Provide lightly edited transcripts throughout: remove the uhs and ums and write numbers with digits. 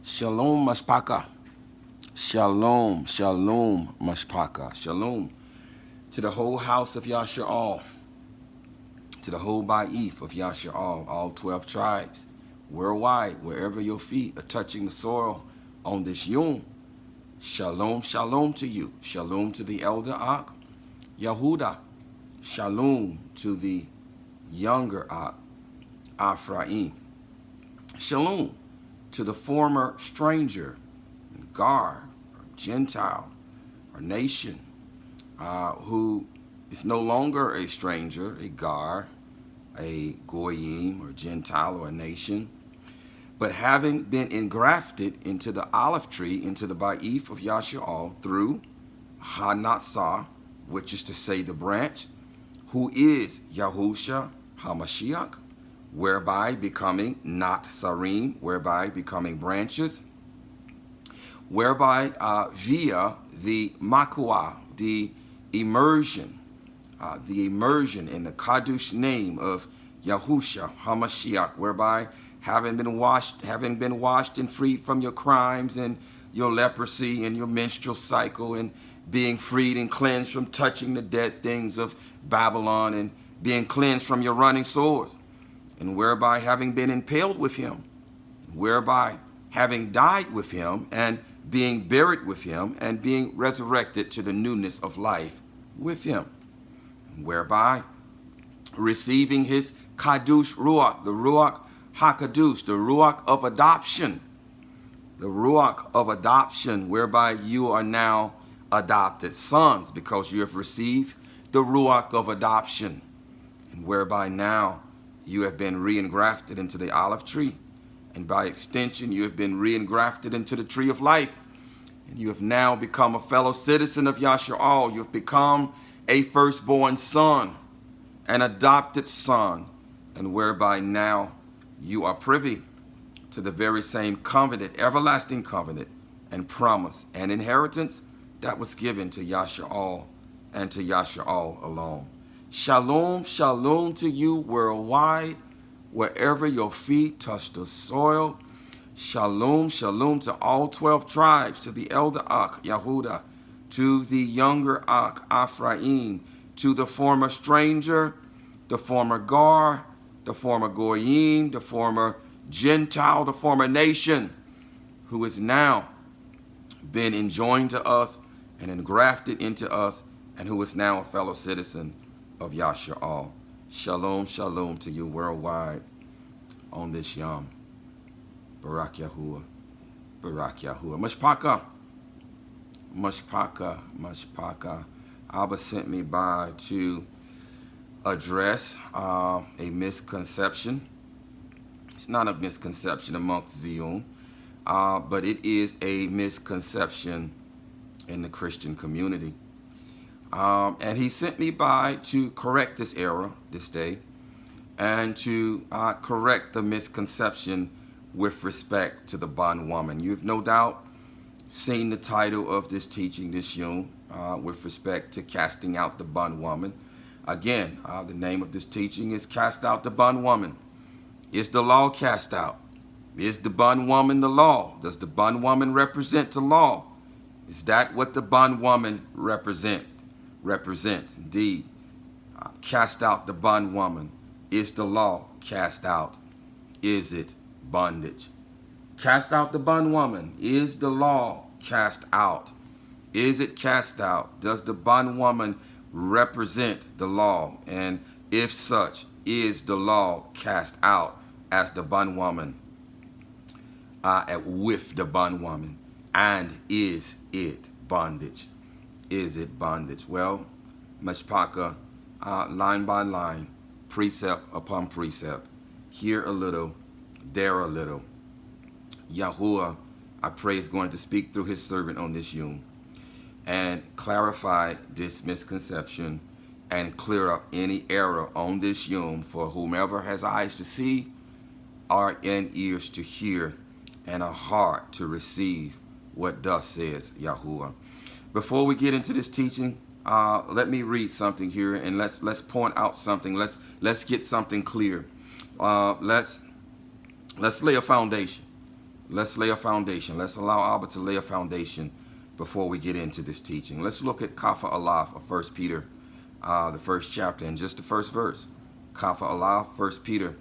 Shalom, Mashpaka. Shalom, shalom, Mashpaka. Shalom to the whole house of Yasha'al, to the whole Ba'if of Yasha'al, all 12 tribes, worldwide, wherever your feet are touching the soil on this yom. Shalom, shalom to you. Shalom to the elder Ak, Yahudah. Shalom to the younger Ak, Ephraim. Shalom to the former stranger, Gar, or Gentile, or nation, who is no longer a stranger, a Gar, a Goyim, or Gentile, or a nation, but having been engrafted into the olive tree, into the Ba'if of Yasha'al through Hanatsah, which is to say the branch, who is Yahusha HaMashiach, whereby becoming not Sarim, whereby becoming branches, whereby via the Makuah, the immersion in the Kadush name of Yahusha HaMashiach, whereby having been washed and freed from your crimes and your leprosy and your menstrual cycle, and being freed and cleansed from touching the dead things of Babylon, and being cleansed from your running sores, and whereby having been impaled with him, whereby having died with him, and being buried with him, and being resurrected to the newness of life with him, whereby receiving his Kadush Ruach, the Ruach HaKadush, the Ruach of adoption, whereby you are now adopted sons because you have received the Ruach of adoption, and whereby now you have been re-engrafted into the olive tree, and by extension you have been re-engrafted into the tree of life, and you have now become a fellow citizen of Yasha'al. You have become a firstborn son, an adopted son, and whereby now you are privy to the very same covenant, everlasting covenant and promise and inheritance that was given to Yasha'al and to Yasha'al alone. Shalom, shalom to you worldwide, wherever your feet touch the soil. Shalom, shalom to all 12 tribes, to the elder Ak, Yahudah, to the younger Ak, Ephraim, to the former stranger, the former Gar, the former Goyim, the former Gentile, the former nation, who is now been enjoined to us and engrafted into us, and who is now a fellow citizen of Yasha'al. Shalom, shalom to you worldwide on this Yom. Barak Yahuwah, Barak Yahuwah. Mashpaka, Mashpaka, Mashpaka. Abba sent me by to address a misconception. It's not a misconception amongst Zion, but it is a misconception in the Christian community. And he sent me by to correct this error this day, and to correct the misconception with respect to the bondwoman. You've no doubt seen the title of this teaching this yom with respect to casting out the bondwoman. Again, the name of this teaching is Cast Out the Bondwoman. Is the law cast out? Is the bondwoman the law? Does the bondwoman represent the law? Is that what the bondwoman represents? Indeed. Cast out the bondwoman. Is the law cast out? Is it bondage? Cast out the bondwoman. Is the law cast out? Is it cast out? Does the bondwoman represent the law? And if such, is the law cast out as the bondwoman, with the bondwoman? And is it bondage? Is it bondage? Well, Mashpaka, line by line, precept upon precept, here a little, there a little. Yahuwah, I pray, is going to speak through his servant on this yom and clarify this misconception and clear up any error on this yom for whomever has eyes to see, or and ears to hear, and a heart to receive what thus says Yahuwah. Before we get into this teaching, let me read something here, and let's point out something. Let's get something clear. Let's lay a foundation. let's lay a foundation. Let's allow Abba to lay a foundation before we get into this teaching. Let's look at Kafa Alaf of 1 Peter, the first chapter, and just the first verse. Kafa Alaf, 1 Peter,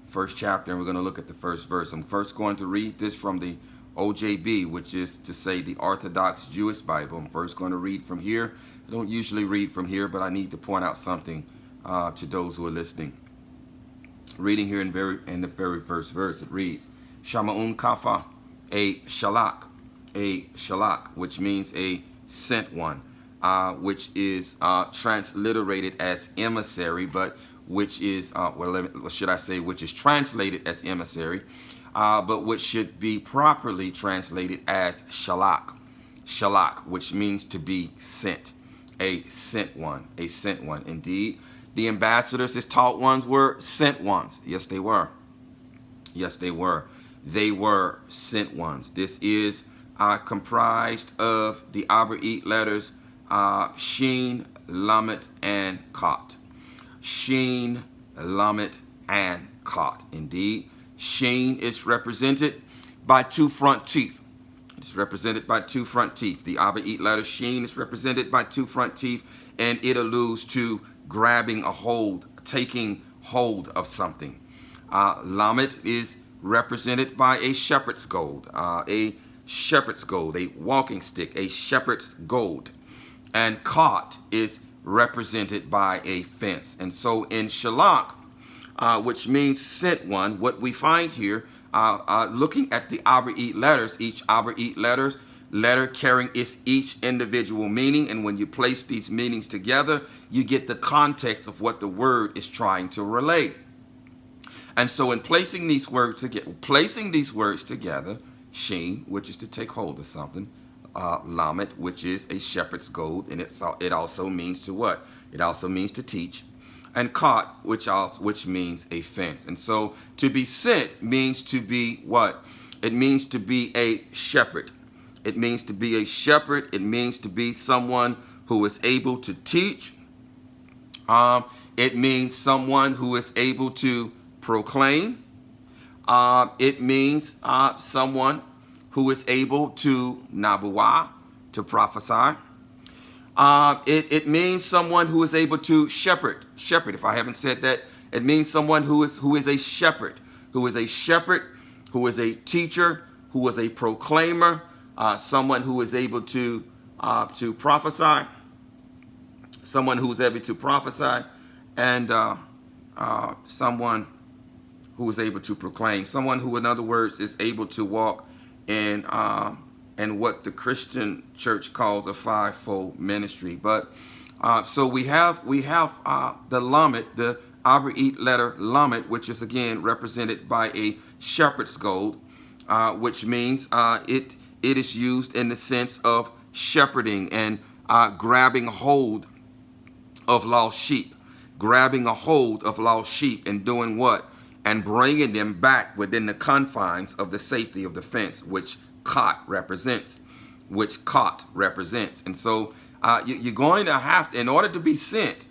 first chapter, and we're going to look at the first verse. I'm first going to read this from the OJB, which is to say the Orthodox Jewish Bible. I'm first going to read from here. I don't usually read from here, but I need to point out something to those who are listening. Reading here in the very first verse, it reads, Shama'un Kafa, a shalak, which means a sent one, which is transliterated as emissary, but which is, which is translated as emissary, but which should be properly translated as shalak, which means to be sent, a sent one. Indeed, the ambassadors, his taught ones, were sent ones. Yes, they were. They were sent ones. This is comprised of the Abrahamic letters Shin, Lamet, and Kot. Shin, Lamet, and Kot. Indeed, Shin is represented by two front teeth. It's represented by two front teeth. The Abrahamic letter Shin is represented by two front teeth, and it alludes to grabbing a hold, taking hold of something. Lamet is represented by a shepherd's goad, a walking stick, a shepherd's goad. And Kot is represented by a fence. And so in Shalak, which means sent one, what we find here, looking at the Abrahamic letters, each Abrahamic letter carrying its each individual meaning, and when you place these meanings together, you get the context of what the word is trying to relate. And so in placing these words together, Shin, which is to take hold of something, Lamet, which is a shepherd's goad, and it also means to what? It also means to teach. And Kot, which means a fence. And so to be sent means to be what? It means to be a shepherd. It means to be a shepherd. It means to be someone who is able to teach. It means someone who is able to proclaim. It means someone who is able to nabuah, to prophesy. It means someone who is able to shepherd. If I haven't said that, it means someone who is a shepherd, who is a teacher, who is a proclaimer, someone who is able to prophesy, someone who is able to prophesy, and someone who is able to proclaim, someone who, in other words, is able to walk in what the Christian church calls a fivefold ministry. But so we have the Lamet, the Abrahamic letter Lamet, which is again represented by a shepherd's goad, which means it is used in the sense of shepherding and grabbing hold of lost sheep, and doing what? And bringing them back within the confines of the safety of the fence, which Kot represents. And so you're going to have to, in order to be sent,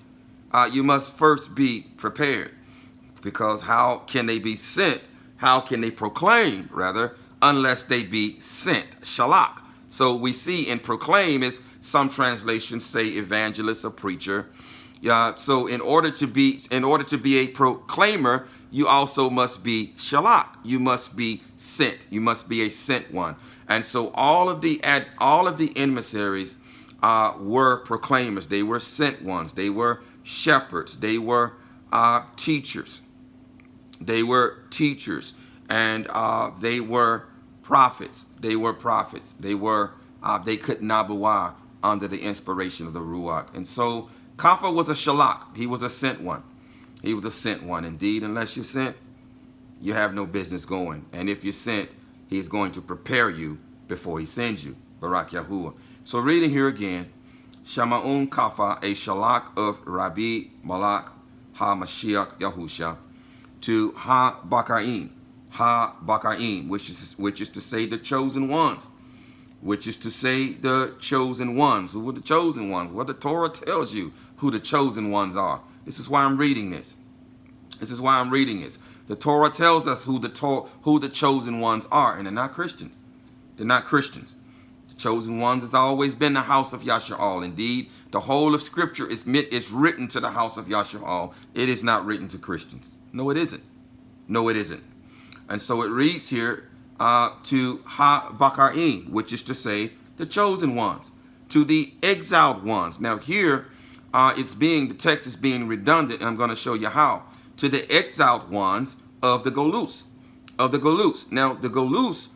you must first be prepared. Because how can they be sent? How can they proclaim, rather, unless they be sent? Shalak. So we see in proclaim is, some translations say evangelist or preacher. So in order to be a proclaimer, you also must be shalak. You must be sent. You must be a sent one. And so all of the emissaries were proclaimers. They were sent ones. They were shepherds. They were teachers. And they were prophets. They could nabuah under the inspiration of the Ruach. And so Kafa was a shalak. He was a sent one. Indeed. Unless you're sent, you have no business going. And if you're sent, he's going to prepare you before he sends you. Barak Yahuwah. So reading here again, Shama'un Kafa, a shalak of Rabbi Malak HaMashiach Yahusha, to Ha-Bakaim, which is to say the chosen ones. Who were the chosen ones? Well, the Torah tells you who the chosen ones are. This is why I'm reading this. The Torah tells us who the chosen ones are, and they're not Christians. They're not Christians. The chosen ones has always been the house of Yasha'al. Indeed, the whole of Scripture is written to the house of Yasha'al. It is not written to Christians. No, it isn't. No, it isn't. And so it reads here to Ha-Bakarim, which is to say the chosen ones, to the exiled ones. Now here, the text is being redundant, and I'm going to show you how. To the exiled ones of the Golus. Now, the Golus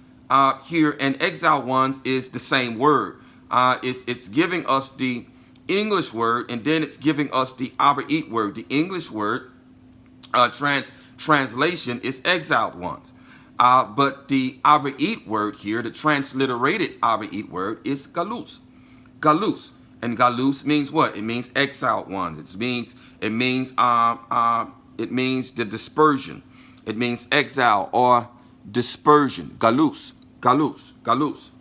here and exiled ones is the same word. It's giving us the English word, and then it's giving us the Abraite word. The English word translation is exiled ones. But the Abraite word here, the transliterated Abraite word, is Galus. Galus. And Galus means what? It means exiled ones. It means the dispersion. It means exile or dispersion. Galus. Galus. Galus.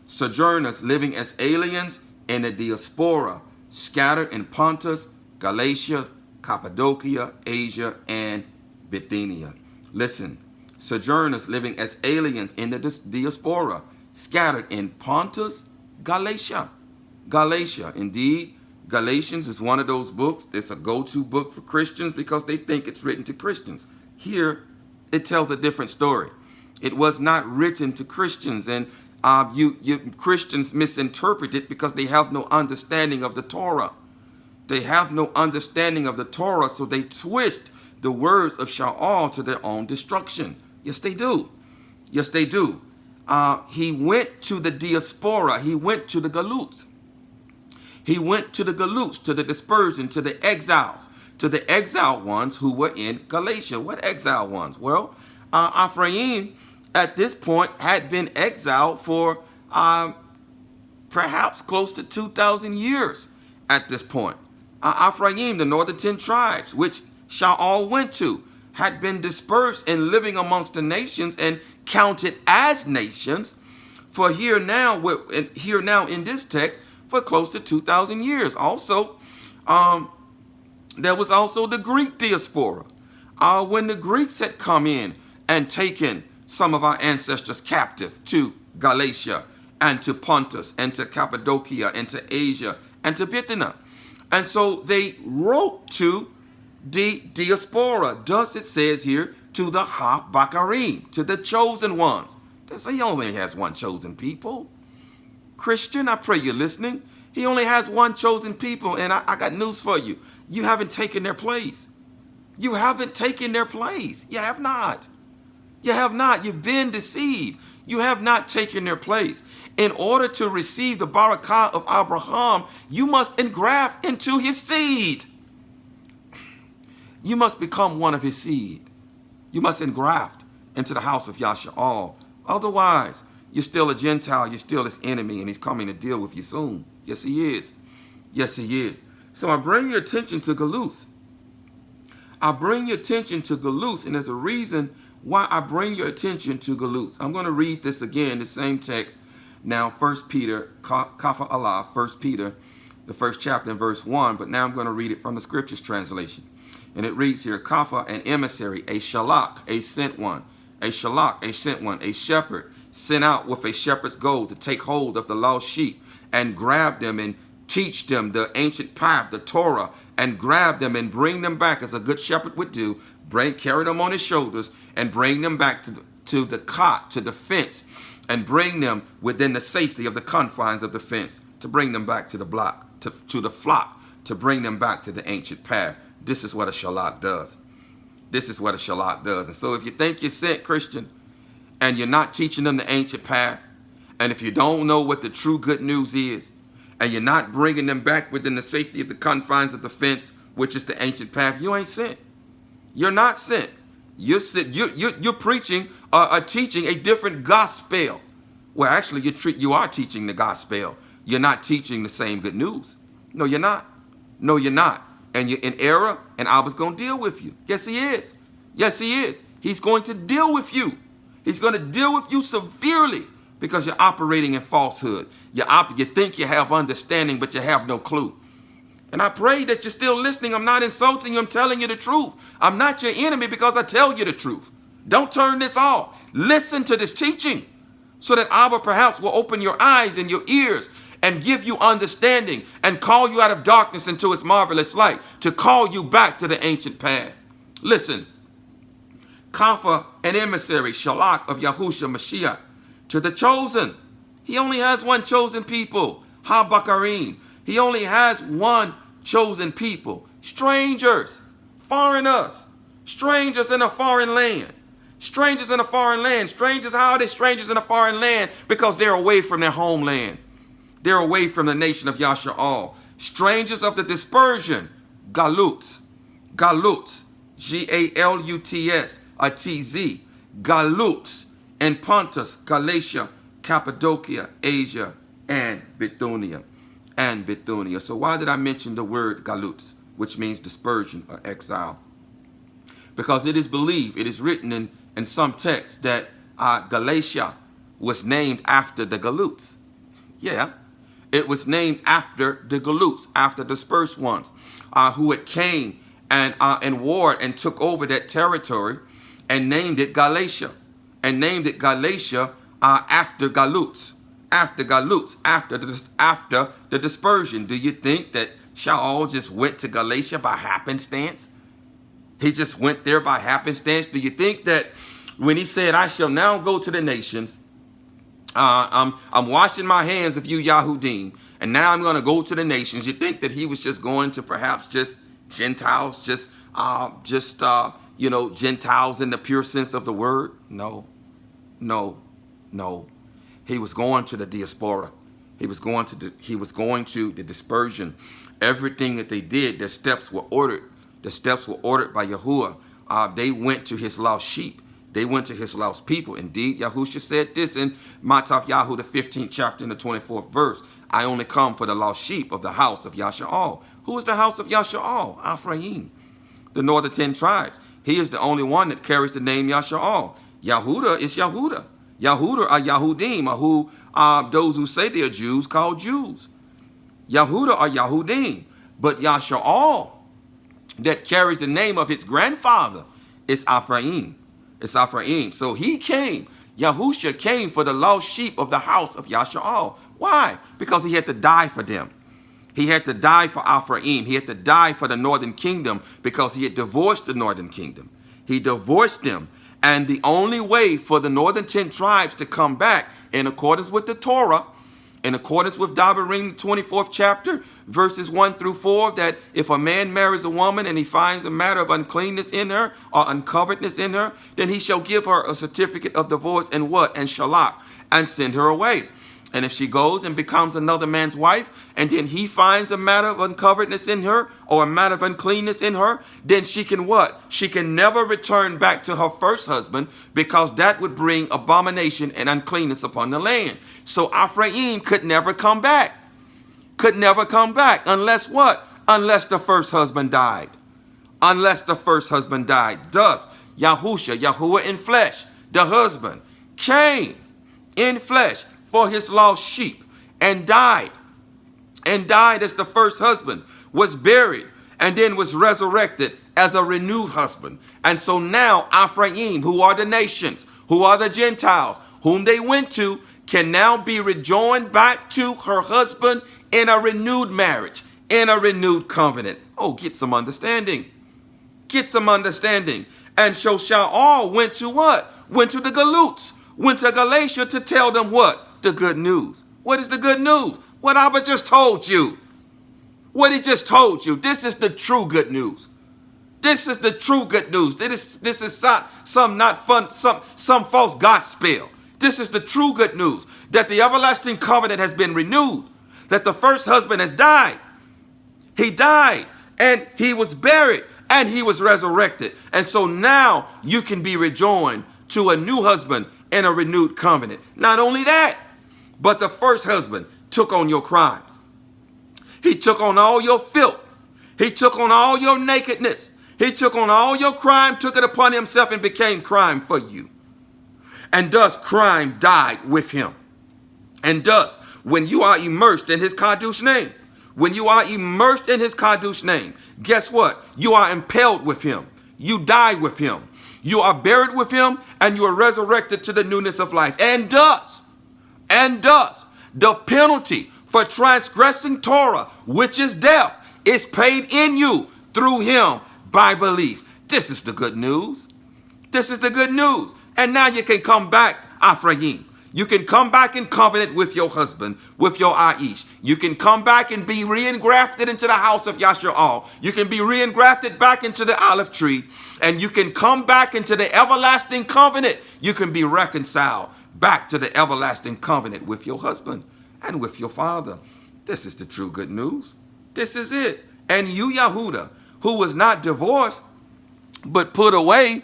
Sojourners living as aliens in the diaspora, scattered in Pontus, Galatia, Cappadocia, Asia, and Bithynia. Listen, sojourners living as aliens in the diaspora, scattered in Pontus, Galatia. Galatia. Indeed, Galatians is one of those books. It's a go-to book for Christians because they think it's written to Christians. Here, it tells a different story. It was not written to Christians, and Christians misinterpret it because they have no understanding of the Torah. They have no understanding of the Torah, so they twist the words of Sha'al to their own destruction. Yes, they do. Yes, they do. He went to the diaspora. He went to the Galus. He went to the Galus, to the dispersion, to the exiles, to the exiled ones who were in Galatia. What exiled ones? Well, Ephraim at this point had been exiled for perhaps close to 2,000 years at this point. Ephraim, the northern 10 tribes, which Sha'al went to, had been dispersed and living amongst the nations and counted as nations for here now in this text for close to 2,000 years. Also, there was also the Greek diaspora. When the Greeks had come in and taken some of our ancestors captive to Galatia and to Pontus and to Cappadocia and to Asia and to Bithynia. And so they wrote to the diaspora. Thus it says here, to the Ha-Bakarim, to the chosen ones. He only has one chosen people. Christian, I pray you're listening. He only has one chosen people, and I got news for you. You haven't taken their place. You haven't taken their place. You have not. You have not. You've been deceived. You have not taken their place. In order to receive the barakah of Abraham, you must engraft into his seed. You must become one of his seed. You must engraft into the house of Yasha'al. Otherwise, you're still a Gentile. You're still his enemy, and he's coming to deal with you soon. Yes, he is. Yes, he is. So I bring your attention to Galus. I bring your attention to Galus, and there's a reason why I bring your attention to Galus. I'm going to read this again, the same text. Now, 1 Peter, Kafa Allah, 1 Peter, the first chapter and verse 1, but now I'm going to read it from the Scriptures translation. And it reads here, Kafa, an emissary, a shalak, a sent one, a shalak, a sent one, a shepherd, sent out with a shepherd's goal to take hold of the lost sheep and grab them and teach them the ancient path, the Torah, and grab them and bring them back as a good shepherd would do, carry them on his shoulders and bring them back to the cot, to the fence, and bring them within the safety of the confines of the fence, to bring them back to the block, to the flock, to bring them back to the ancient path. This is what a shalak does. This is what a shalak does. And so if you think you're sent, Christian, and you're not teaching them the ancient path, and if you don't know what the true good news is, and you're not bringing them back within the safety of the confines of the fence, which is the ancient path, you ain't sent. You're not sent. You're preaching or teaching a different gospel. Well, actually, you are teaching the gospel. You're not teaching the same good news. No, you're not. No, you're not. And you're in error, and Abba's going to deal with you. Yes, he is. Yes, he is. He's going to deal with you. He's going to deal with you severely because you're operating in falsehood. You think you have understanding, but you have no clue. And I pray that you're still listening. I'm not insulting you. I'm telling you the truth. I'm not your enemy because I tell you the truth. Don't turn this off. Listen to this teaching so that Abba perhaps will open your eyes and your ears and give you understanding and call you out of darkness into its marvelous light, to call you back to the ancient path. Listen, Kapha, an emissary, Shalach of Yahushua Mashiach, to the chosen. He only has one chosen people, Ha-Bakarim. He only has one chosen people. Strangers, foreigners, strangers in a foreign land. Strangers in a foreign land. Strangers, how are they strangers in a foreign land? Because they're away from their homeland. They're away from the nation of YAHUAH. Strangers of the dispersion, Galuts. Galuts, G-A-L-U-T-S, a T-Z. Galuts in Pontus, Galatia, Cappadocia, Asia, and Bithynia. So why did I mention the word Galuts, which means dispersion or exile? Because it is believed, it is written in some texts that Galatia was named after the Galuts. Yeah, it was named after the Galuts, after the dispersed ones, who had came and warred and took over that territory and named it Galatia. And named it Galatia after Galuts. After Galuts, after the dispersion. Do you think that Shaul just went to Galatia by happenstance? He just went there by happenstance? Do you think that when he said, I shall now go to the nations, I'm washing my hands of you Yahudim, and now I'm going to go to the nations, you think that he was just going to perhaps just Gentiles, Gentiles in the pure sense of the word? No. He was going to the diaspora. He was going to the dispersion. Everything that they did, their steps were ordered. The steps were ordered by Yahuwah. They went to his lost sheep. They went to his lost people. Indeed, Yahushua said this in Mataf Yahu, the 15th chapter and the 24th verse. I only come for the lost sheep of the house of YAHUAH. Who is the house of YAHUAH? Ephraim, the northern 10 tribes. He is the only one that carries the name YAHUAH. Yahudah is Yahudah. Yahudah are Yahudim, or who those who say they are Jews call Jews. Yahudah are Yahudim. But YAHUAH, that carries the name of his grandfather, is Ephraim. It's Ephraim. So he came, Yahushua came for the lost sheep of the house of YAHUAH. Why? Because he had to die for them. He had to die for Ephraim. He had to die for the northern kingdom because he had divorced the northern kingdom. He divorced them. And the only way for the northern 10 tribes to come back in accordance with the Torah, in accordance with Dabarim, 24th chapter, verses 1 through 4, that if a man marries a woman and he finds a matter of uncleanness in her or uncoveredness in her, then he shall give her a certificate of divorce and what? And shalach, and send her away. And if she goes and becomes another man's wife, and then he finds a matter of uncoveredness in her or a matter of uncleanness in her, then she can what? She can never return back to her first husband, because that would bring abomination and uncleanness upon the land. So Ephraim could never come back. Could never come back unless what? Unless the first husband died. Unless the first husband died. Thus, Yahuwah in flesh, the husband, came in flesh for his lost sheep and died as the first husband, was buried, and then was resurrected as a renewed husband. And so now Ephraim, who are the nations, who are the Gentiles, whom they went to, can now be rejoined back to her husband in a renewed marriage, in a renewed covenant. Oh, get some understanding. Get some understanding. And so Shaul went to what? Went to the Galuts, went to Galatia to tell them what? The good news. What is the good news? What Abba just told you. What he just told you. This is the true good news. This is the true good news. This is some false gospel. This is the true good news. That the everlasting covenant has been renewed. That the first husband has died. He died and he was buried and he was resurrected. And so now you can be rejoined to a new husband in a renewed covenant. Not only that, but the first husband took on your crimes. He took on all your filth. He took on all your nakedness. He took on all your crime, took it upon himself, and became crime for you. And thus crime died with him. And thus, when you are immersed in his Kadosh name, when you are immersed in his Kadosh name, guess what? You are impaled with him. You die with him. You are buried with him, and you are resurrected to the newness of life. And thus, the penalty for transgressing Torah, which is death, is paid in you through him by belief. This is the good news. This is the good news. And now you can come back, Ephraim. You can come back in covenant with your husband, with your Aish. You can come back and be re-engrafted into the house of Yasha'al. You can be re-engrafted back into the olive tree. And you can come back into the everlasting covenant. You can be reconciled back to the everlasting covenant with your husband and with your father. This is the true good news. This is it. And you, Yahudah, who was not divorced, but put away.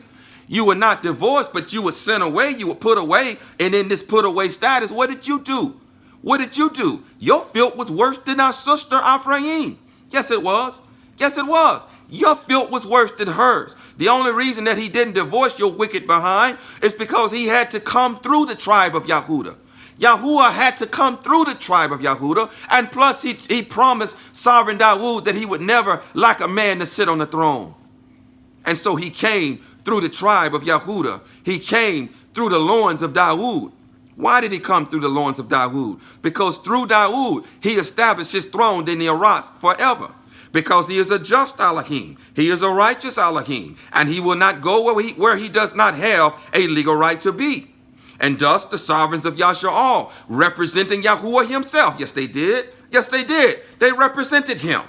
You were not divorced, but you were sent away. You were put away. And in this put away status, what did you do? What did you do? Your filth was worse than our sister Ephraim. Yes, it was. Yes, it was. Your filth was worse than hers. The only reason that he didn't divorce your wicked behind is because he had to come through the tribe of Yahudah. Yahuwah had to come through the tribe of Yahudah. And plus, he promised sovereign Dawood that he would never lack a man to sit on the throne. And so he came through the tribe of Yahudah. He came through the loins of Dawood. Why did he come through the loins of Dawood? Because through Dawood, he established his throne in the Aras forever. Because he is a just Elohim. He is a righteous Elohim. And he will not go where he does not have a legal right to be. And thus the sovereigns of Yasha'al, representing Yahuwah himself. Yes, they did. Yes, they did. They represented him.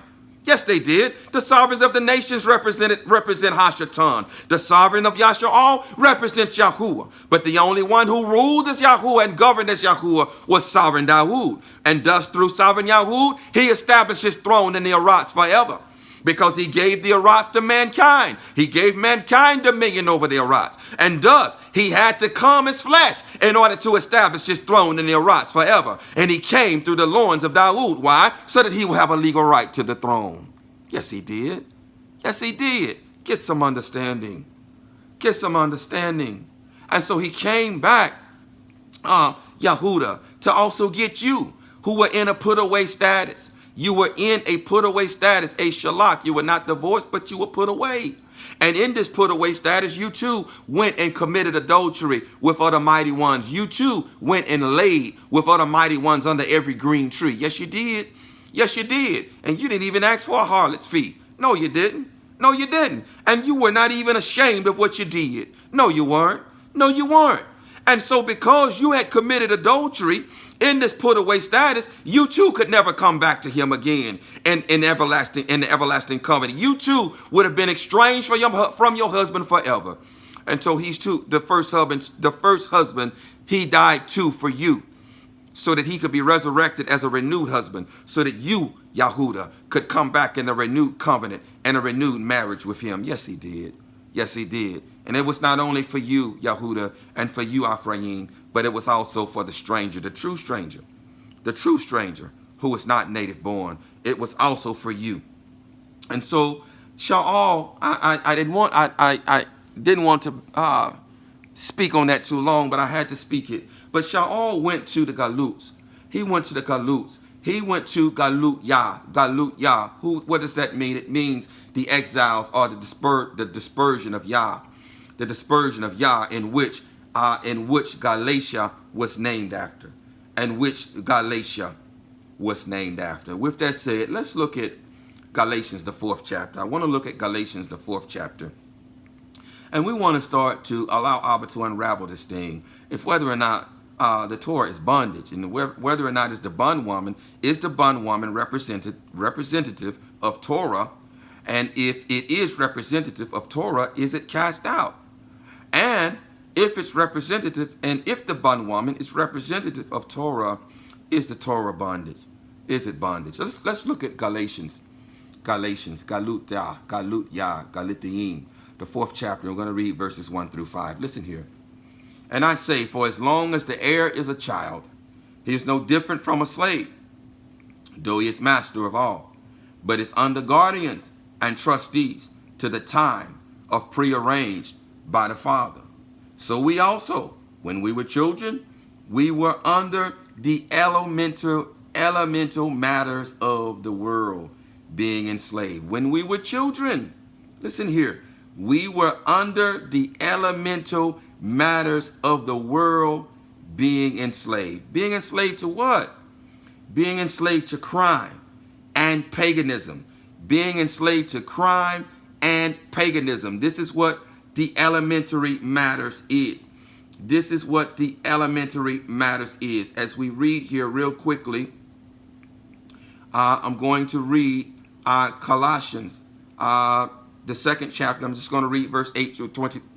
Yes, they did. The sovereigns of the nations represent Hashatan. The sovereign of Yasha'al represents Yahuwah. But the only one who ruled as Yahuwah and governed as Yahuwah was sovereign Dawood. And thus through sovereign Yahuwah, he established his throne in the Aras forever. Because he gave the Aras to mankind. He gave mankind dominion over the Aras. And thus, he had to come as flesh in order to establish his throne in the Aras forever. And he came through the loins of Dawood. Why? So that he will have a legal right to the throne. Yes, he did. Yes, he did. Get some understanding. Get some understanding. And so he came back, Yahudah, to also get you, who were in a put-away status. You were in a put-away status, a shalak. You were not divorced, but you were put away. And in this put-away status, you too went and committed adultery with other mighty ones. You too went and laid with other mighty ones under every green tree. Yes, you did. Yes, you did. And you didn't even ask for a harlot's fee. No, you didn't. No, you didn't. And you were not even ashamed of what you did. No, you weren't. No, you weren't. And so because you had committed adultery in this put away status, you too could never come back to him again in the everlasting covenant. You too would have been estranged from your husband forever. And so he's too, the first husband, he died too for you, so that he could be resurrected as a renewed husband, so that you, Yahudah, could come back in a renewed covenant and a renewed marriage with him. Yes, he did. Yes, he did. And it was not only for you, Yahudah, and for you, Ephraim, but it was also for the stranger, the true stranger who was not native born. It was also for you. And so Sha'al, I didn't want to speak on that too long, but I had to speak it. But Sha'al went to the Galuts. He went to the Galuts. He went to Galut Yah. Galut Yah. What does that mean? It means the exiles or the dispersion of Yah. The dispersion of Yah, in which Galatia was named after. And which Galatia was named after. With that said, let's look at Galatians, the 4th chapter. I want to look at Galatians, the 4th chapter. And we want to start to allow Abba to unravel this thing. If whether or not the Torah is bondage, and whether or not is the bondwoman representative of Torah, and if it is representative of Torah, is it cast out? And if it's representative, and if the bondwoman is representative of Torah, is the Torah bondage? Is it bondage? So let's look at Galatians, Galut Yah, Galitiim, the 4th chapter. We're going to read verses 1 through 5. Listen here. And I say, for as long as the heir is a child, he is no different from a slave, though he is master of all, but is under guardians and trustees to the time of prearranged by the Father. So we also, when we were children, we were under the elemental elemental matters of the world, being enslaved. When we were children, listen here, we were under the elemental matters of the world, being enslaved. Being enslaved to what? Being enslaved to crime and paganism. Being enslaved to crime and paganism. This is what the elementary matters is. This is what the elementary matters is. As we read here real quickly, I'm going to read Colossians, the second chapter. I'm just going to read verse 8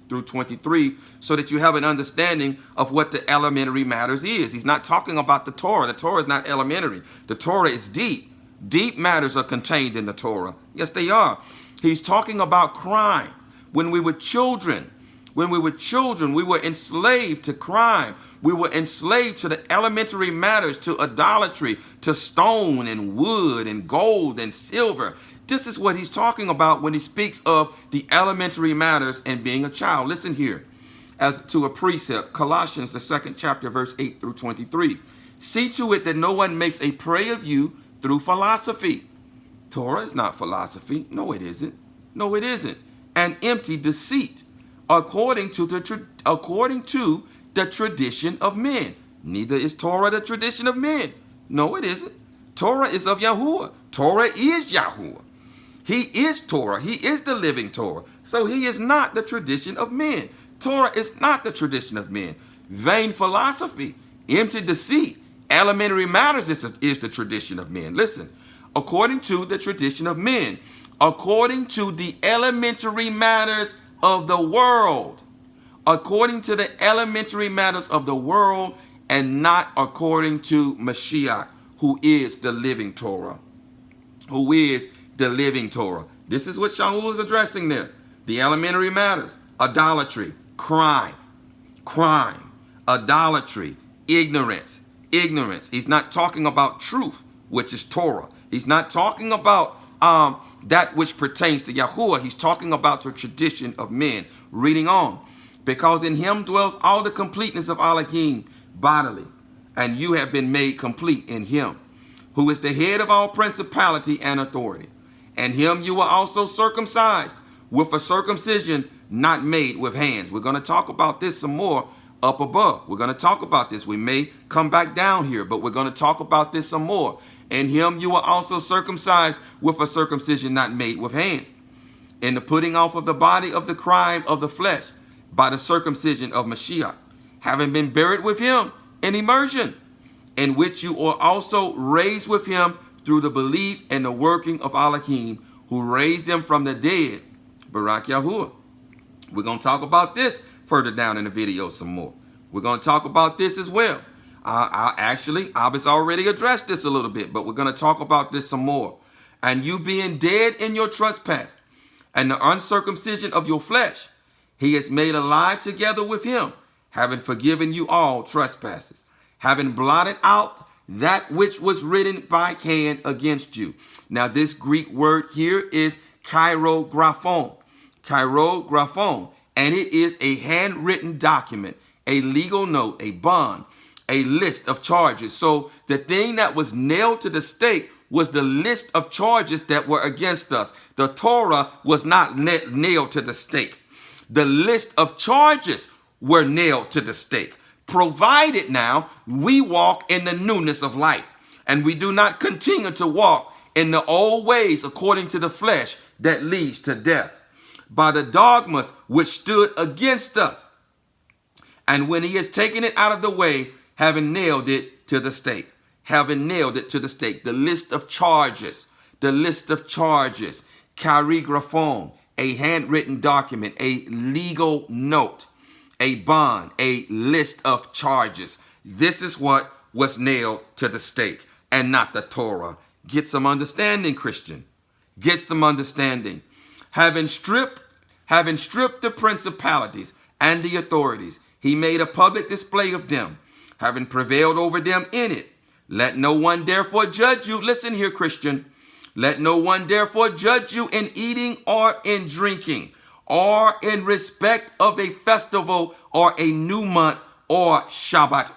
through 23 so that you have an understanding of what the elementary matters is. He's not talking about the Torah. The Torah is not elementary. The Torah is deep. Deep matters are contained in the Torah. Yes, they are. He's talking about crime. When we were children, we were enslaved to crime. We were enslaved to the elementary matters, to idolatry, to stone and wood and gold and silver. This is what he's talking about when he speaks of the elementary matters and being a child. Listen here, as to a precept, Colossians, the second chapter, verse 8 through 23. See to it that no one makes a prey of you through philosophy. Torah is not philosophy. No, it isn't. No, it isn't. An empty deceit, according to the tradition of men. Neither is Torah the tradition of men. No, it isn't. Torah is of Yahuwah. Torah is Yahuwah. He is Torah. He is the living Torah. So he is not the tradition of men. Torah is not the tradition of men. Vain philosophy, empty deceit, elementary matters is the tradition of men. Listen, according to the tradition of men, according to the elementary matters of the world, according to the elementary matters of the world, and not according to Mashiach, who is the living Torah, who is the living Torah. This is what Shaul is addressing there. The elementary matters: idolatry, crime, idolatry, ignorance. He's not talking about truth, which is Torah. He's not talking about that which pertains to Yahuwah. He's talking about the tradition of men. Reading on. Because in him dwells all the completeness of Elohim bodily, and you have been made complete in him, who is the head of all principality and authority. And him you were also circumcised with a circumcision not made with hands. We're going to talk about this some more up above. We're going to talk about this. We may come back down here, but we're going to talk about this some more. In him you were also circumcised with a circumcision not made with hands, in the putting off of the body of the crime of the flesh by the circumcision of Mashiach, having been buried with him in immersion, in which you are also raised with him through the belief and the working of Elohim, who raised him from the dead. Barak Yahuwah. We're going to talk about this further down in the video some more. We're going to talk about this as well. Abbas already addressed this a little bit, but we're going to talk about this some more. And you being dead in your trespass and the uncircumcision of your flesh, he has made alive together with him, having forgiven you all trespasses, having blotted out that which was written by hand against you. Now, this Greek word here is cheirographon. Cheirographon. And it is a handwritten document, a legal note, a bond, a list of charges. So the thing that was nailed to the stake was the list of charges that were against us. The Torah was not nailed to the stake. The list of charges were nailed to the stake, provided now we walk in the newness of life, and we do not continue to walk in the old ways according to the flesh that leads to death, by the dogmas which stood against us. And when he has taken it out of the way, having nailed it to the stake, the list of charges, cheirographon, a handwritten document, a legal note, a bond, a list of charges. This is what was nailed to the stake, and not the Torah. Get some understanding, Christian. Get some understanding. Having stripped the principalities and the authorities, he made a public display of them, having prevailed over them in it. Let no one therefore judge you. Listen here, Christian. Let no one therefore judge you in eating or in drinking, or in respect of a festival or a new month or Shabbat.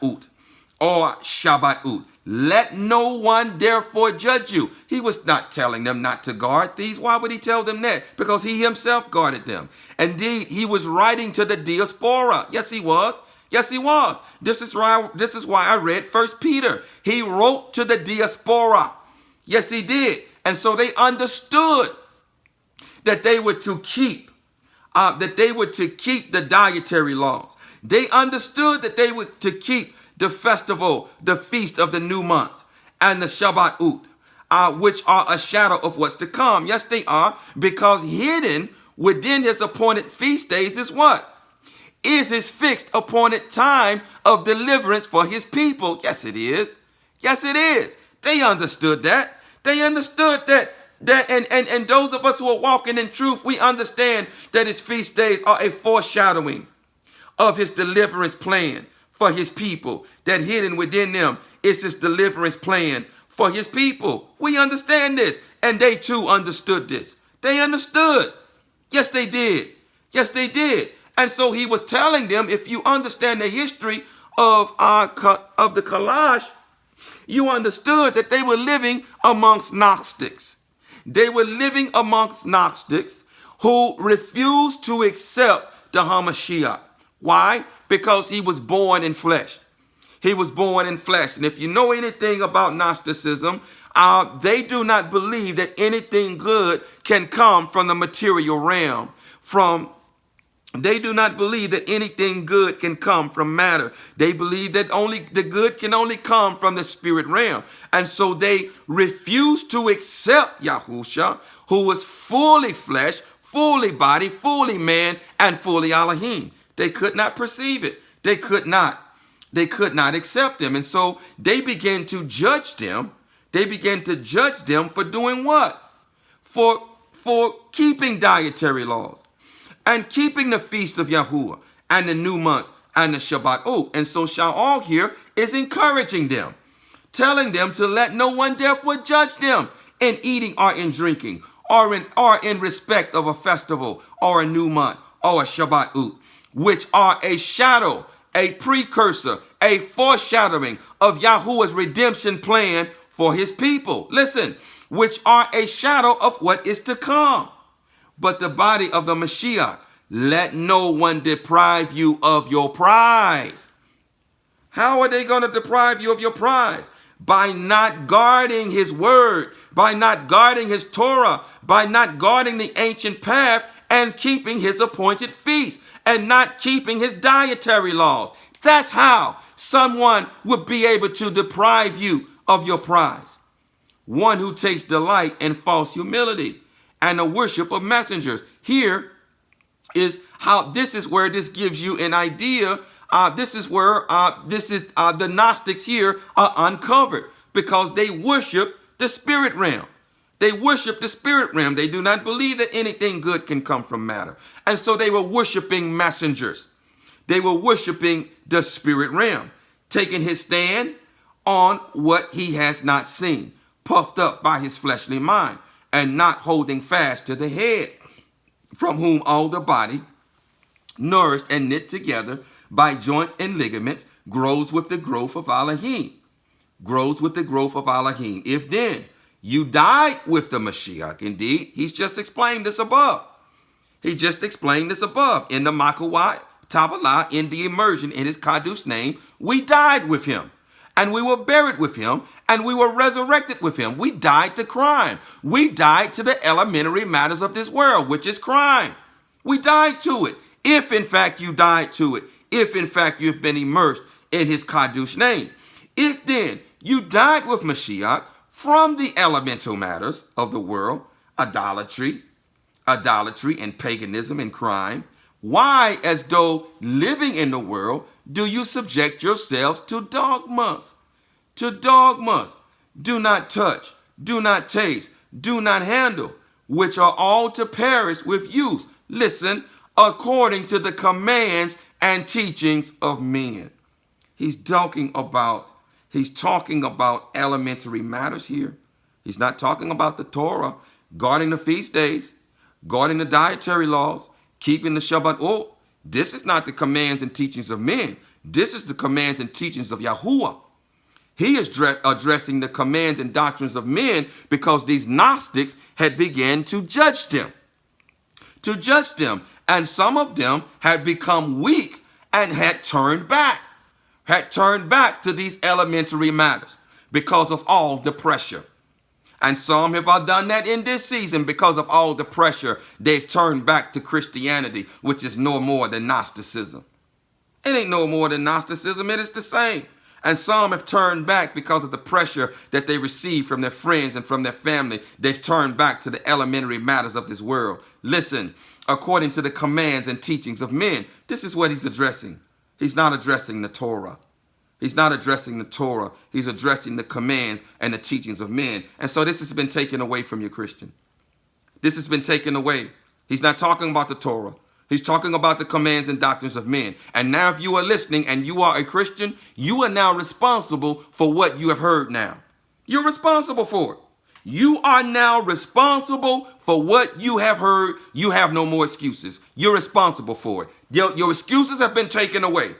Let no one therefore judge you. He was not telling them not to guard these. Why would he tell them that? Because he himself guarded them. Indeed, he was writing to the diaspora. Yes, he was. Yes, he was. This is why I read 1 Peter. He wrote to the diaspora. Yes, he did. And so they understood that they were to keep the dietary laws. They understood that they were to keep the festival, the feast of the new month, and the Shabbat, which are a shadow of what's to come. Yes, they are, because hidden within his appointed feast days is what? Is his fixed appointed time of deliverance for his people. Yes, it is. Yes, it is. They understood that. They understood that. And those of us who are walking in truth, we understand that his feast days are a foreshadowing of his deliverance plan for his people, that hidden within them is his deliverance plan for his people. We understand this, and they too understood this. They understood. Yes, they did. Yes, they did. And so he was telling them, if you understand the history of the Kalash, you understood that they were living amongst Gnostics. They were living amongst Gnostics who refused to accept the Hamashiach. Why? Because he was born in flesh. He was born in flesh. And if you know anything about Gnosticism, they do not believe that anything good can come from the material realm. They do not believe that anything good can come from matter. They believe that only the good can only come from the spirit realm. And so they refuse to accept Yahusha, who was fully flesh, fully body, fully man, and fully Elohim. They could not perceive it. They could not accept them. And so they began to judge them. They began to judge them for doing what? For keeping dietary laws and keeping the feast of Yahuwah and the new months and the Shabbat. Oh, and so Shaul here is encouraging them, telling them to let no one therefore judge them in eating or in drinking or in respect of a festival or a new month or a Shabbat, which are a shadow, a precursor, a foreshadowing of Yahuwah's redemption plan for his people. Listen, which are a shadow of what is to come. But the body of the Mashiach, let no one deprive you of your prize. How are they going to deprive you of your prize? By not guarding his word, by not guarding his Torah, by not guarding the ancient path and keeping his appointed feast and not keeping his dietary laws. That's how someone would be able to deprive you of your prize. One who takes delight in false humility and the worship of messengers. Here is how this is where this gives you an idea. This is where the Gnostics here are uncovered, because they worship the spirit realm. They worship the spirit realm. They do not believe that anything good can come from matter. And so they were worshiping messengers. They were worshiping the spirit realm, taking his stand on what he has not seen, puffed up by his fleshly mind, and not holding fast to the head, from whom all the body, nourished and knit together by joints and ligaments, grows with the growth of Elohim. Grows with the growth of Elohim. If then you died with the Mashiach, indeed, he's just explained this above. He just explained this above. In the Makawai, Tabalah, in the immersion in his Kadush name, we died with him. And we were buried with him, and we were resurrected with him. We died to crime. We died to the elementary matters of this world, which is crime. We died to it. If in fact you died to it, if in fact you've been immersed in his Kadush name. If then you died with Mashiach from the elemental matters of the world, idolatry and paganism and crime, why, as though living in the world, do you subject yourselves to dogmas? To dogmas. Do not touch, do not taste, do not handle, which are all to perish with use. Listen, according to the commands and teachings of men. He's talking about elementary matters here. He's not talking about the Torah, guarding the feast days, guarding the dietary laws, keeping the Shabbat. Oh, this is not the commands and teachings of men. This is the commands and teachings of Yahuwah. He is addressing the commands and doctrines of men because these Gnostics had begun to judge them. And some of them had become weak and had turned back to these elementary matters because of all the pressure. And some have done that in this season because of all the pressure. They've turned back to Christianity, which is no more than Gnosticism. It ain't no more than Gnosticism. It is the same. And some have turned back because of the pressure that they receive from their friends and from their family. They've turned back to the elementary matters of this world. Listen, according to the commands and teachings of men, this is what he's addressing. He's not addressing the Torah. He's not addressing the Torah. He's addressing the commands and the teachings of men. And so this has been taken away from you, Christian. This has been taken away. He's not talking about the Torah. He's talking about the commands and doctrines of men. And now if you are listening and you are a Christian, you are now responsible for what you have heard now. You're responsible for it. You are now responsible for what you have heard. You have no more excuses. You're responsible for it. Your excuses have been taken away.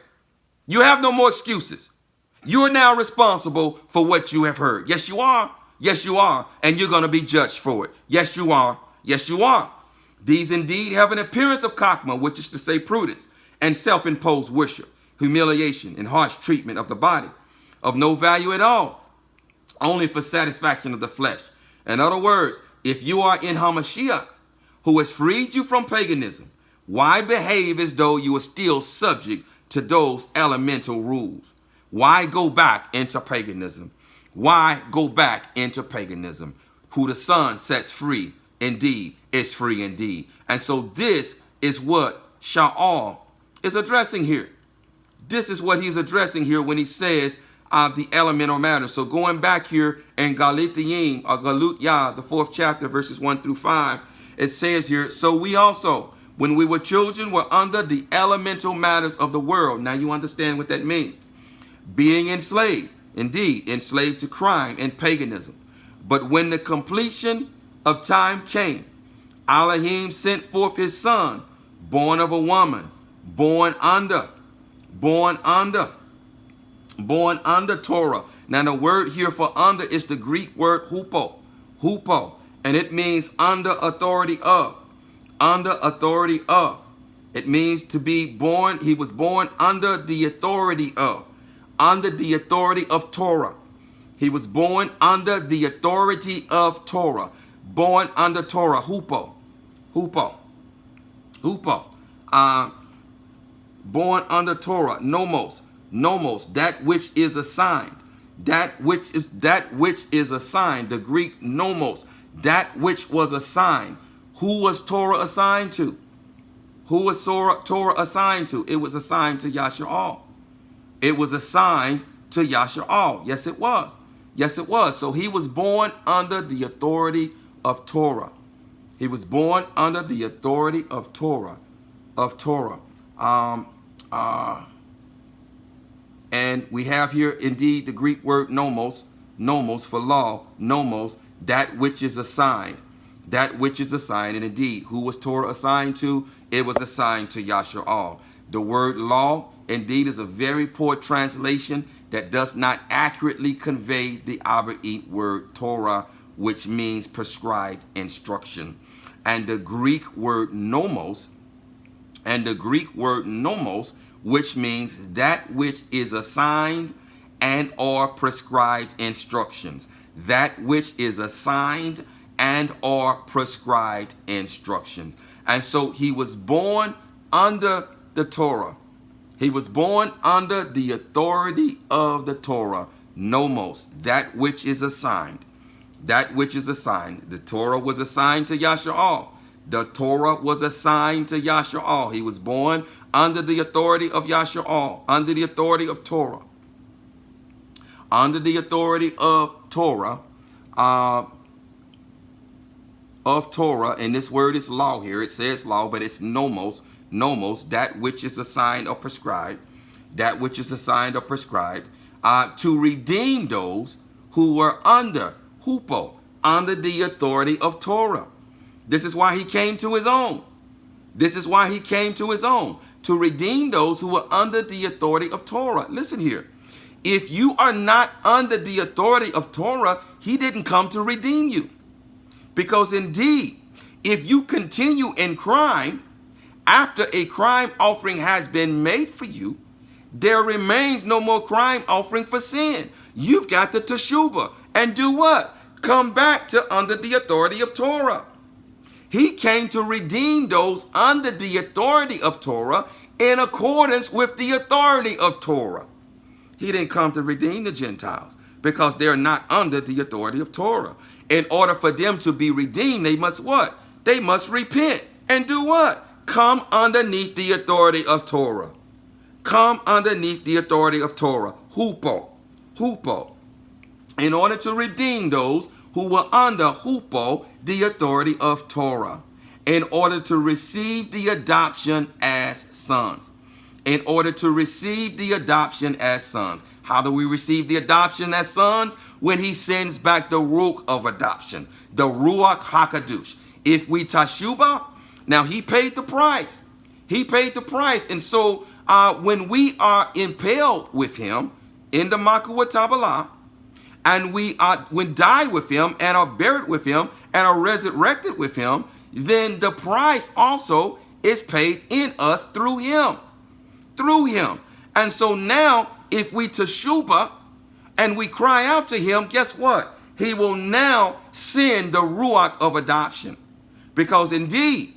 You have no more excuses. You are now responsible for what you have heard. Yes, you are. Yes, you are. And you're going to be judged for it. Yes, you are. Yes, you are. These indeed have an appearance of chokmah, which is to say prudence, and self-imposed worship, humiliation, and harsh treatment of the body, of no value at all, only for satisfaction of the flesh. In other words, if you are in HaMashiach, who has freed you from paganism, why behave as though you are still subject to those elemental rules? Why go back into paganism? Why go back into paganism? Who the Son sets free indeed is free indeed. And so this is what Sha'al is addressing here. This is what he's addressing here when he says the elemental matters. So going back here in Galatians, or Galut Yah, the 4th chapter, verses 1 through 5, it says here, so we also, when we were children, were under the elemental matters of the world. Now you understand what that means. Being enslaved, indeed, enslaved to crime and paganism. But when the completion of time came, Elohim sent forth his son, born of a woman, born under Torah. Now the word here for under is the Greek word hupo, and it means under authority of. It means to be born. He was born under the authority of Torah. He was born under the authority of Torah. Born under Torah, hupo. Born under Torah, nomos, that which is assigned. That which is assigned. The Greek nomos, that which was assigned. Who was Torah assigned to? Who was Torah assigned to? It was assigned to Yasha'al. It was assigned to Yasha'al. Yes, it was. Yes, it was. So he was born under the authority of Torah. He was born under the authority of Torah. And we have here indeed the Greek word nomos for law, nomos, that which is assigned. That which is assigned. And indeed, who was Torah assigned to? It was assigned to Yasha'al. The word law indeed is a very poor translation that does not accurately convey the Abrahamic word Torah, which means prescribed instruction. And the Greek word nomos, which means that which is assigned and or prescribed instructions. That which is assigned and or prescribed instructions. And so he was born under the Torah. He was born under the authority of the Torah. Nomos, that which is assigned. That which is assigned. The Torah was assigned to Yasha'al. The Torah was assigned to Yasha'al. He was born under the authority of Yasha'al, under the authority of Torah. Under the authority of Torah, and this word is law here. It says law, but it's nomos, that which is assigned or prescribed, that which is assigned or prescribed, to redeem those who were under hupo, under the authority of Torah. This is why he came to his own. This is why he came to his own, to redeem those who were under the authority of Torah. Listen here. if you are not under the authority of Torah, he didn't come to redeem you. Because indeed, if you continue in crime, after a crime offering has been made for you, there remains no more crime offering for sin. You've got the teshuvah and do what? Come back to under the authority of Torah. He came to redeem those under the authority of Torah in accordance with the authority of Torah. He didn't come to redeem the Gentiles because they're not under the authority of Torah. In order for them to be redeemed, they must what? They must repent and do what? Come underneath the authority of Torah. Come underneath the authority of Torah. Hupo. Hupo. In order to redeem those who were under Hupo, the authority of Torah. In order to receive the adoption as sons. In order to receive the adoption as sons. How do we receive the adoption as sons? When he sends back the ruach of adoption. The Ruach HaKadosh. If we tashubah, now he paid the price. He paid the price. And so when we are impaled with him in the Makuah Tabalah, and we die with him and are buried with him and are resurrected with him, then the price also is paid in us through him. Through him. And so now, if we teshubah and we cry out to him, guess what? He will now send the Ruach of adoption. Because indeed,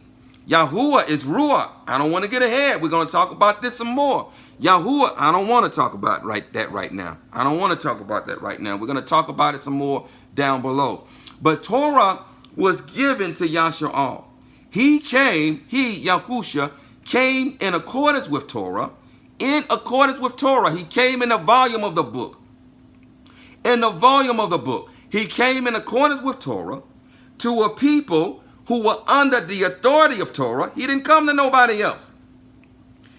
Yahuwah is Ruach. I don't want to get ahead. We're going to talk about this some more. Yahuwah, I don't want to talk about that right now. I don't want to talk about that right now. We're going to talk about it some more down below. But Torah was given to Yasha'al. He, Yahusha, came in accordance with Torah. In accordance with Torah. He came in the volume of the book. In the volume of the book. He came in accordance with Torah to a people who were under the authority of Torah. He didn't come to nobody else.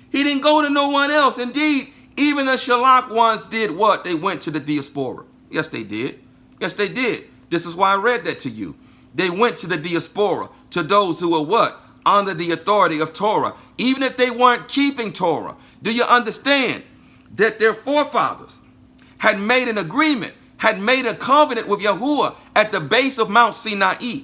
He didn't go to no one else. Indeed, even the Shalach ones did what? They went to the diaspora. Yes, they did. Yes, they did. This is why I read that to you. They went to the diaspora, to those who were what? Under the authority of Torah. Even if they weren't keeping Torah. Do you understand that their forefathers had made an agreement, had made a covenant with Yahuwah at the base of Mount Sinai?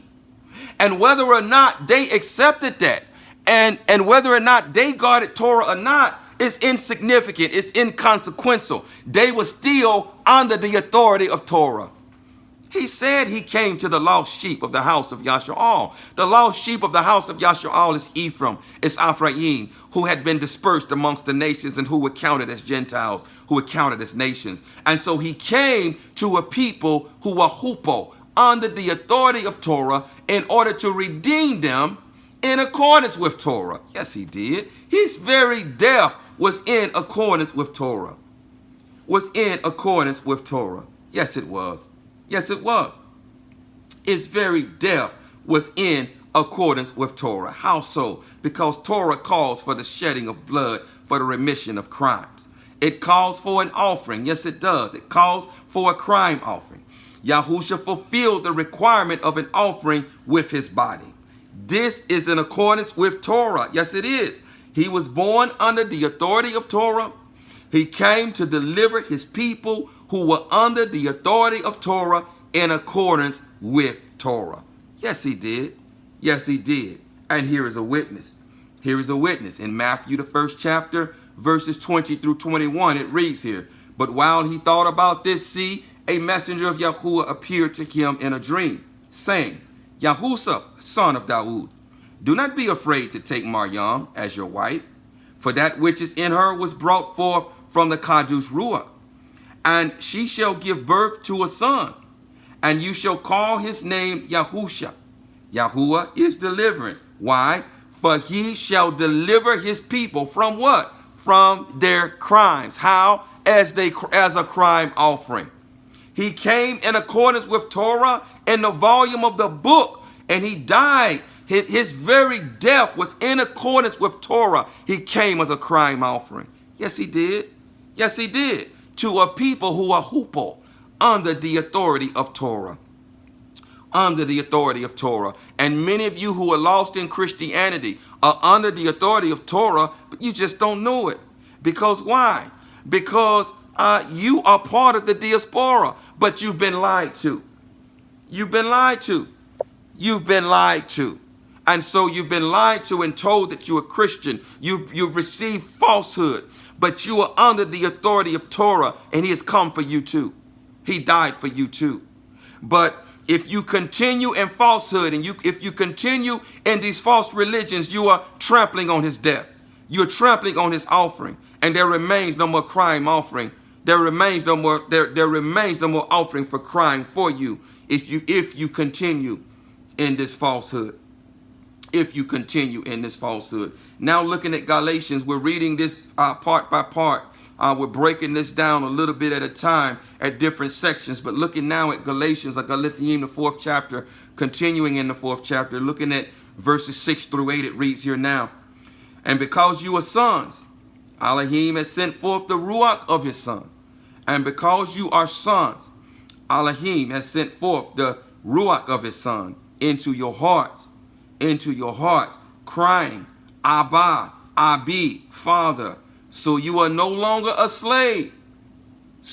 And whether or not they accepted that, and whether or not they guarded Torah or not, is insignificant, it's inconsequential. They were still under the authority of Torah. He said he came to the lost sheep of the house of Yasha'al. The lost sheep of the house of Yasha'al is Ephraim, is Ephraim, who had been dispersed amongst the nations and who were counted as Gentiles, who were counted as nations. And so he came to a people who were hupo, under the authority of Torah, in order to redeem them in accordance with Torah. Yes, he did. His very death was in accordance with Torah. Was in accordance with Torah. Yes, it was. Yes, it was. His very death was in accordance with Torah. How so? Because Torah calls for the shedding of blood for the remission of crimes. It calls for an offering. Yes, it does. It calls for a crime offering. Yahusha fulfilled the requirement of an offering with his body. This is in accordance with Torah. Yes, it is. He was born under the authority of Torah. He came to deliver his people who were under the authority of Torah in accordance with Torah. Yes, he did. Yes, he did. And here is a witness. Here is a witness. In Matthew, the 1st chapter, verses 20 through 21, it reads here, "But while he thought about this, see, a messenger of Yahuwah appeared to him in a dream, saying, Yahusha, son of Dawood, do not be afraid to take Maryam as your wife, for that which is in her was brought forth from the Kadush Ruach. And she shall give birth to a son, and you shall call his name Yahusha. Yahuwah is deliverance. Why? For he shall deliver his people from what? From their crimes. How? As a crime offering. He came in accordance with Torah in the volume of the book, and he died. His very death was in accordance with Torah. He came as a crime offering. Yes, he did. Yes, he did. To a people who are hupo, under the authority of Torah. Under the authority of Torah. And many of you who are lost in Christianity are under the authority of Torah, but you just don't know it. Because why? Because you are part of the diaspora, but you've been lied to. You've been lied to. You've been lied to. And so you've been lied to and told that you're a Christian. You've received falsehood, but you are under the authority of Torah, and he has come for you too. He died for you too. But if you continue in falsehood and if you continue in these false religions, you are trampling on his death. You're trampling on his offering, and there remains no more crime offering. There remains no more offering for crying for you if you continue in this falsehood. If you continue in this falsehood. Now looking at Galatians, we're reading this part by part. We're breaking this down a little bit at a time at different sections. But looking now at Galatians, the 4th chapter, continuing in the 4th chapter, looking at verses 6 through 8, it reads here now. And because you are sons, Elohim has sent forth the Ruach of his Son. And because you are sons, Elohim has sent forth the Ruach of his Son into your hearts, crying, Abba, Abi, Father. So you are no longer a slave. A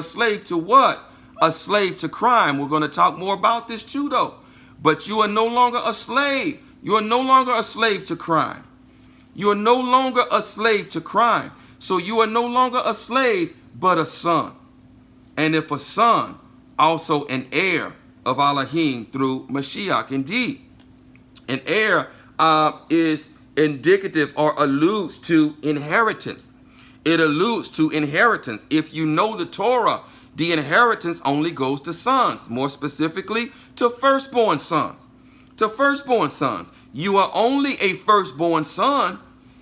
slave to what? A slave to crime. We're going to talk more about this too, though. But you are no longer a slave. You are no longer a slave to crime. You are no longer a slave to crime. So you are no longer a slave, but a son. And if a son, also an heir of Elohim through Mashiach. Indeed, an heir is indicative or alludes to inheritance. It alludes to inheritance. If you know the Torah, the inheritance only goes to sons, more specifically to firstborn sons. To firstborn sons. You are only a firstborn son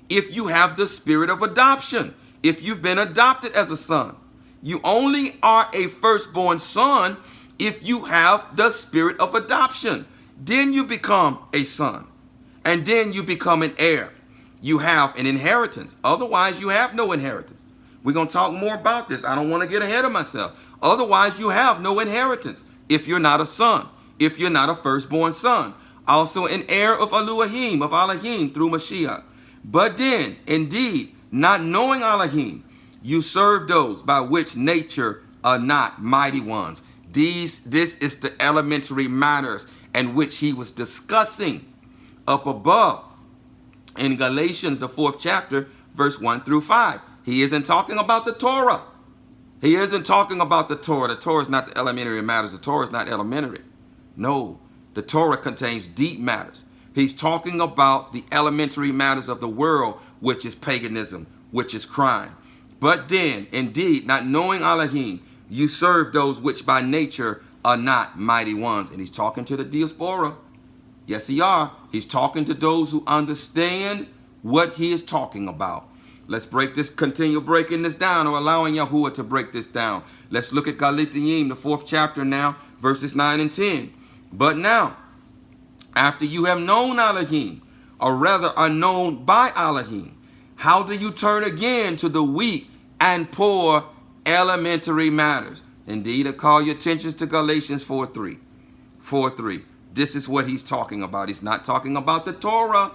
if you have the spirit of adoption, if you've been adopted as a son. You only are a firstborn son if you have the spirit of adoption. Then you become a son, and then you become an heir. You have an inheritance. Otherwise, you have no inheritance. We're going to talk more about this. I don't want to get ahead of myself. Otherwise, you have no inheritance if you're not a son, if you're not a firstborn son. Also an heir of Elohim through Mashiach. But then, indeed, not knowing Elohim, you serve those by which nature are not mighty ones. This is the elementary matters in which he was discussing up above in Galatians, the 4th chapter, verse 1 through 5. He isn't talking about the Torah. He isn't talking about the Torah. The Torah is not the elementary matters. The Torah is not elementary. No, the Torah contains deep matters. He's talking about the elementary matters of the world, which is paganism, which is crime. But then, indeed, not knowing Elohim, you serve those which by nature are not mighty ones. And he's talking to the diaspora. Yes, he are. He's talking to those who understand what he is talking about. Let's continue breaking this down, or allowing Yahuwah to break this down. Let's look at Galatians, the 4th chapter now, verses 9 and 10. But now, after you have known Elohim, or rather are known by Elohim, how do you turn again to the weak and poor elementary matters? Indeed, I call your attention to Galatians 4:3. 4:3. This is what he's talking about. He's not talking about the Torah.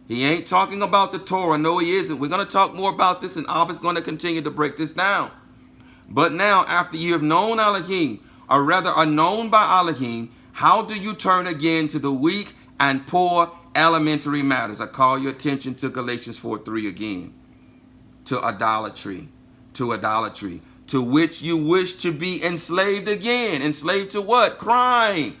He ain't talking about the Torah. No, he isn't. We're going to talk more about this, and Abba's going to continue to break this down. But now, after you have known Elohim, or rather are known by Elohim, how do you turn again to the weak and poor elementary matters? I call your attention to Galatians 4:3 again. To idolatry. To idolatry. To which you wish to be enslaved again. Enslaved to what? Crime.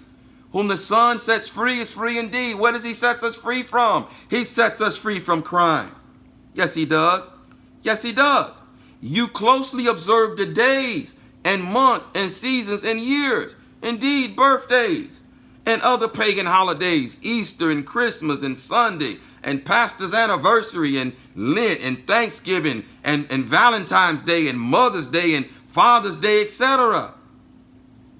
Whom the Son sets free is free indeed. What does he set us free from? He sets us free from crime. Yes, he does. Yes, he does. You closely observe the days and months and seasons and years. Indeed, birthdays and other pagan holidays, Easter and Christmas and Sunday and pastor's anniversary and Lent and Thanksgiving and Valentine's Day and Mother's Day and Father's Day, etc.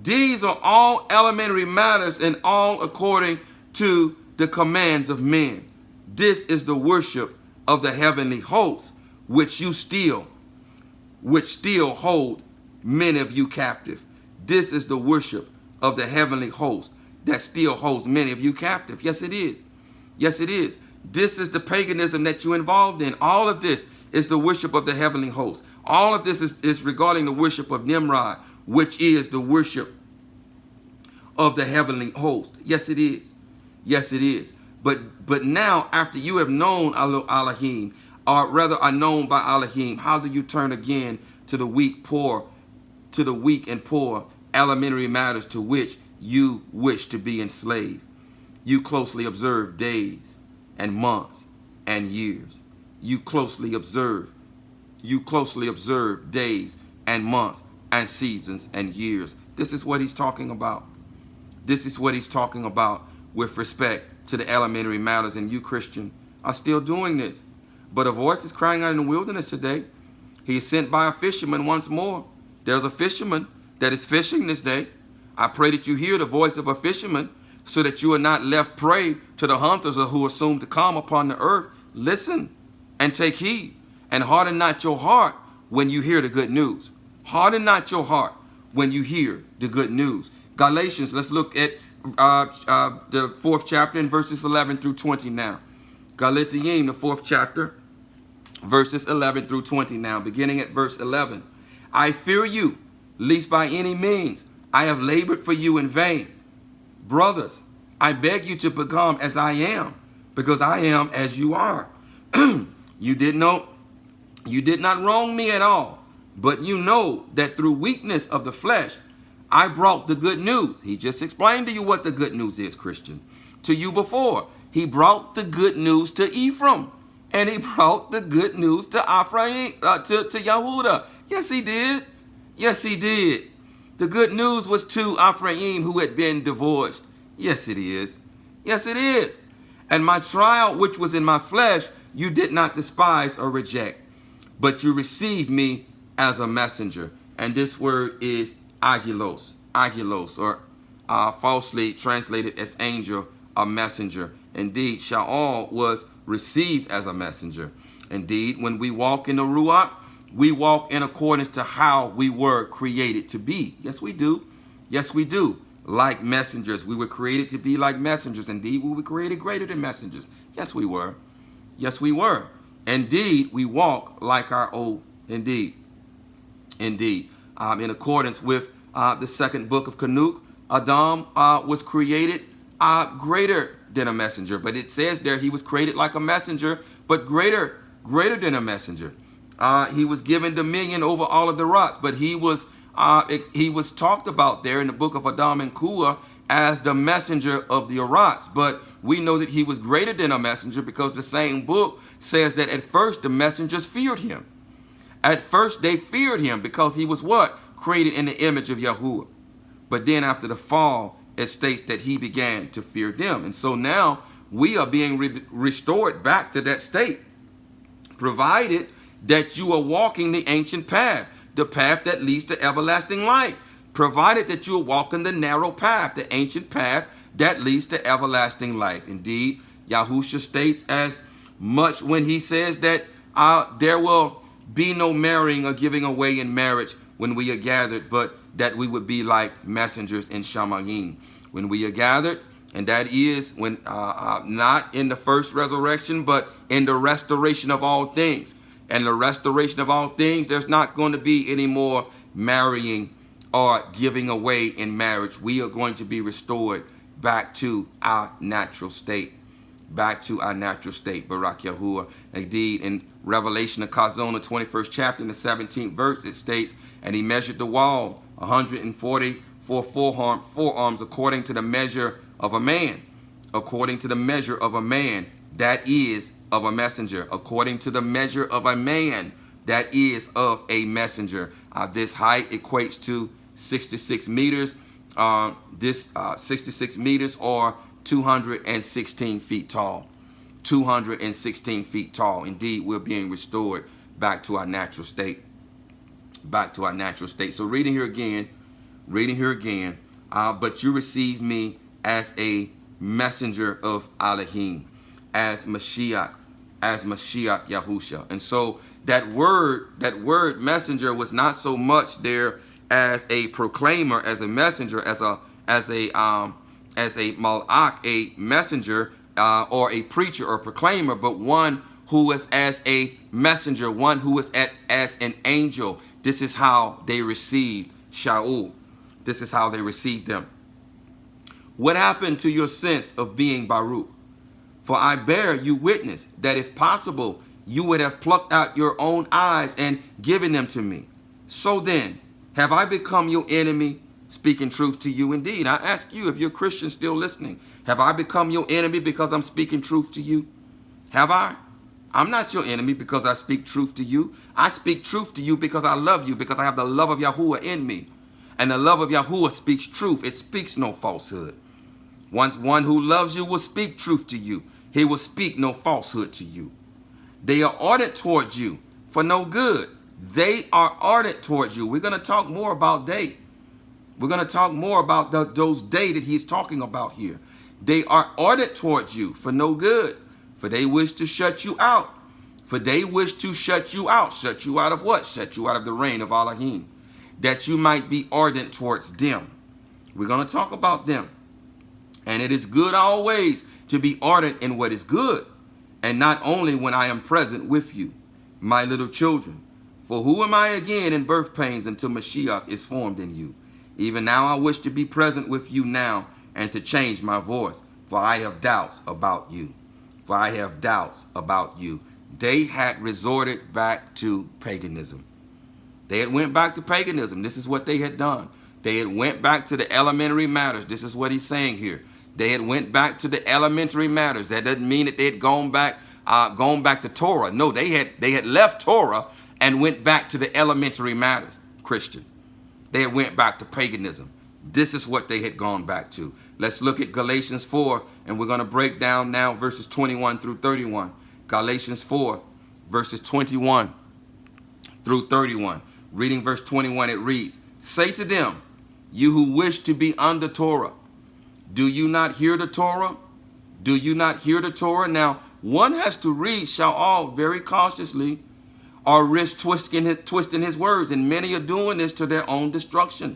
These are all elementary matters, and all according to the commands of men. This is the worship of the heavenly hosts, which still hold many of you captive. This is the worship of the heavenly host that still holds many of you captive. Yes, it is. Yes, it is. This is the paganism that you're involved in. All of this is the worship of the heavenly host. All of this is regarding the worship of Nimrod, which is the worship of the heavenly host. Yes, it is. Yes, it is. But now, after you have known Elohim, or rather are known by Elohim, how do you turn again to the weak and poor elementary matters to which you wish to be enslaved? You closely observe days and months and years. You closely observe days and months and seasons and years. This is what he's talking about. This is what he's talking about with respect to the elementary matters, and you, Christian, are still doing this. But a voice is crying out in the wilderness today. He is sent by a fisherman once more. There's a fisherman that is fishing this day. I pray that you hear the voice of a fisherman so that you are not left prey to the hunters who are soon to come upon the earth. Listen and take heed, and harden not your heart when you hear the good news. Harden not your heart when you hear the good news. Galatians, let's look at the 4th chapter in verses 11 through 20 now. Galatians, the 4th chapter, verses 11 through 20 now, beginning at verse 11. I fear you, lest by any means I have labored for you in vain. Brothers, I beg you to become as I am, because I am as you are. You did not wrong me at all, but you know that through weakness of the flesh, I brought the good news. He just explained to you what the good news is, Christian, to you before. He brought the good news to Ephraim, and he brought the good news to Ephraim, to Yahudah. Yes, he did. Yes, he did. The good news was to Ephraim, who had been divorced. Yes, it is. Yes, it is. And my trial, which was in my flesh, you did not despise or reject, but you received me as a messenger. And this word is agilos, or falsely translated as angel, a messenger. Indeed, Shaul was received as a messenger. Indeed, when we walk in the Ruach, we walk in accordance to how we were created to be. Yes, we do. Yes, we do. Like messengers. We were created to be like messengers. Indeed, we were created greater than messengers. Yes, we were. Yes, we were. Indeed, we walk like our old. Indeed. In accordance with the second book of Canuk, Adam was created greater than a messenger. But it says there he was created like a messenger, but greater than a messenger. He was given dominion over all of the rocks, but he was talked about there in the book of Adam and Kua as the messenger of the Arats. But we know that he was greater than a messenger because the same book says that at first the messengers feared him. At first they feared him because he was what? Created in the image of Yahuwah. But then after the fall, it states that he began to fear them. And so now we are being restored back to that state, provided that you are walking the ancient path, the path that leads to everlasting life, provided that you are walking the narrow path, the ancient path that leads to everlasting life. Indeed, Yahusha states as much when he says that there will be no marrying or giving away in marriage when we are gathered, but that we would be like messengers in Shamayim. When we are gathered, and that is when not in the first resurrection, but in the restoration of all things. And the restoration of all things, there's not going to be any more marrying or giving away in marriage. We are going to be restored back to our natural state. Back to our natural state. Barak Yahuwah. Indeed, in Revelation of Kazon, the 21st chapter, in the 17th verse, it states, and he measured the wall 144 forearms according to the measure of a man. According to the measure of a man, that is of a messenger. According to the measure of a man, that is of a messenger. This height equates to 66 meters. 66 meters or 216 feet tall. 216 feet tall. Indeed, we're being restored back to our natural state. Back to our natural state. So reading here again. But you received me as a messenger of Elohim, as Mashiach Yahusha. And so that word messenger was not so much there as a proclaimer, as a messenger, as a malach, a messenger, or a preacher or proclaimer, but one who was as a messenger, one who is as an angel. This is how they received Shaul. This is how they received them. What happened to your sense of being Baruch? For I bear you witness that if possible, you would have plucked out your own eyes and given them to me. So then, have I become your enemy, speaking truth to you? Indeed, I ask you, if you're Christian still listening, have I become your enemy because I'm speaking truth to you? Have I? I'm not your enemy because I speak truth to you. I speak truth to you because I love you, because I have the love of Yahuwah in me. And the love of Yahuwah speaks truth. It speaks no falsehood. One who loves you will speak truth to you. He will speak no falsehood to you. They are ardent towards you for no good. They are ardent towards you. We're going to talk more about they. We're going to talk more about those they that he's talking about here. They are ardent towards you for no good. For they wish to shut you out. For they wish to shut you out. Shut you out of what? Shut you out of the reign of Elohim. That you might be ardent towards them. We're going to talk about them. And it is good always to be ardent in what is good, and not only when I am present with you, my little children. For who am I again in birth pains until Mashiach is formed in you? Even now I wish to be present with you now and to change my voice, for I have doubts about you. For I have doubts about you. They had resorted back to paganism. They had went back to paganism. This is what they had done. They had went back to the elementary matters. This is what he's saying here. They had went back to the elementary matters. That doesn't mean that they had gone back to Torah. No, they had left Torah and went back to the elementary matters. Christian. They had went back to paganism. This is what they had gone back to. Let's look at Galatians 4, and we're going to break down now verses 21 through 31. Galatians 4, verses 21 through 31. Reading verse 21, it reads, "Say to them, you who wish to be under Torah, do you not hear the Torah? Do you not hear the Torah?" Now, one has to read Shaul very cautiously, or risk twisting his words, and many are doing this to their own destruction.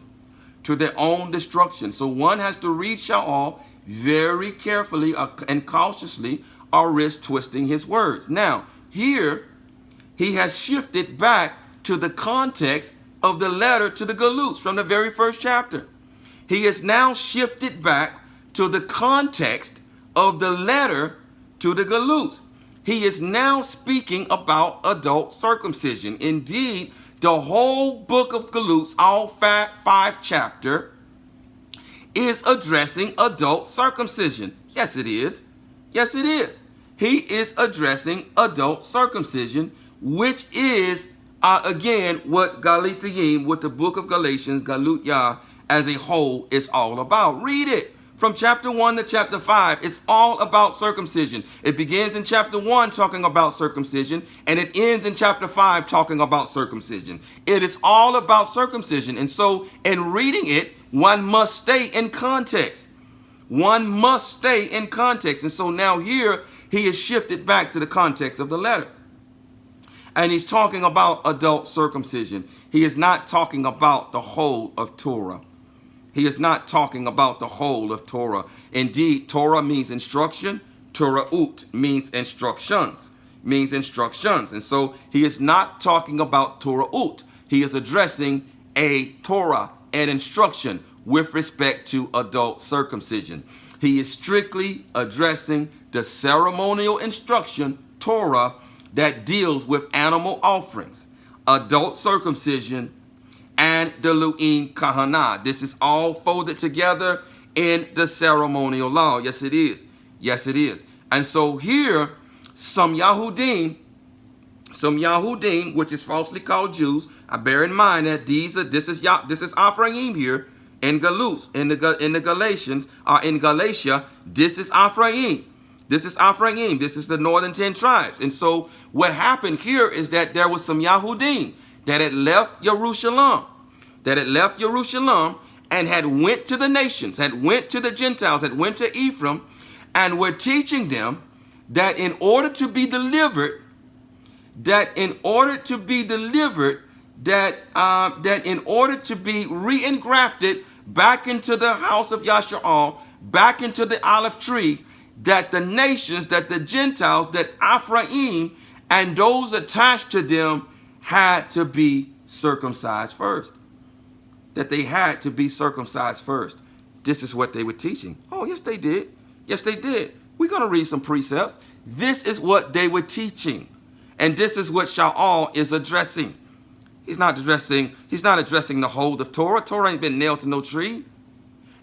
To their own destruction. So one has to read Shaul very carefully and cautiously, or risk twisting his words. Now, here, he has shifted back to the context of the letter to the Galus from the very first chapter. He has now shifted back to the context of the letter to the Galus. He is now speaking about adult circumcision. Indeed, the whole book of Galus, all five chapter, is addressing adult circumcision. Yes, it is. Yes, it is. He is addressing adult circumcision, which is, again, what Galatians, what the book of Galatians, Galut Yah, as a whole is all about. Read it. From chapter 1 to chapter 5, it's all about circumcision. It begins in chapter 1 talking about circumcision, and it ends in chapter 5 talking about circumcision. It is all about circumcision. And so in reading it, one must stay in context. One must stay in context. And so now here, he has shifted back to the context of the letter. And he's talking about adult circumcision. He is not talking about the whole of Torah. He is not talking about the whole of Torah. Indeed, Torah means instruction. Torah-ut means instructions. And so he is not talking about Torah-ut. He is addressing a Torah, an instruction with respect to adult circumcision. He is strictly addressing the ceremonial instruction, Torah, that deals with animal offerings, adult circumcision, and the Lu'in Kahana. This is all folded together in the ceremonial law. Yes, it is. Yes, it is. And so here, some Yahudim, which is falsely called Jews, I bear in mind that this is Ephraim here in Galus, in the Galatians, in Galatia. This is Ephraim. This is Ephraim. This is the northern 10 tribes. And so what happened here is that there was some Yahudim that had left Jerusalem, and had went to the nations, had went to the Gentiles, had went to Ephraim, and were teaching them that in order to be delivered, that in order to be re-engrafted back into the house of Yasha'al, back into the olive tree, that the nations, that the Gentiles, that Ephraim and those attached to them had to be circumcised first. That they had to be circumcised first. This is what they were teaching. Oh, yes, they did. Yes, they did. We're going to read some precepts. This is what they were teaching. And this is what Sha'al is addressing. He's not addressing the whole of Torah. Torah ain't been nailed to no tree.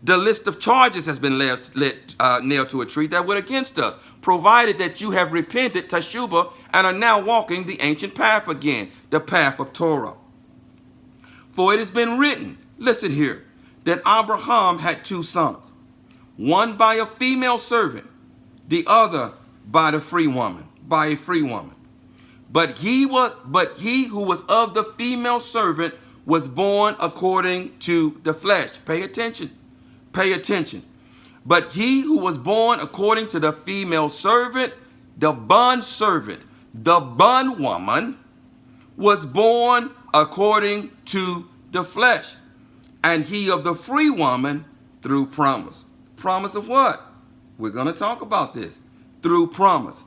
The list of charges has been nailed to a tree that were against us, provided that you have repented, teshubah, and are now walking the ancient path again, the path of Torah. For it has been written, listen here, that Abraham had two sons, one by a female servant, the other by a free woman. But he who was of the female servant was born according to the flesh. Pay attention. But he who was born according to the female servant, the bondservant, the bondwoman, was born according to the flesh. And he of the free woman through promise. Promise of what? We're going to talk about this. Through promise.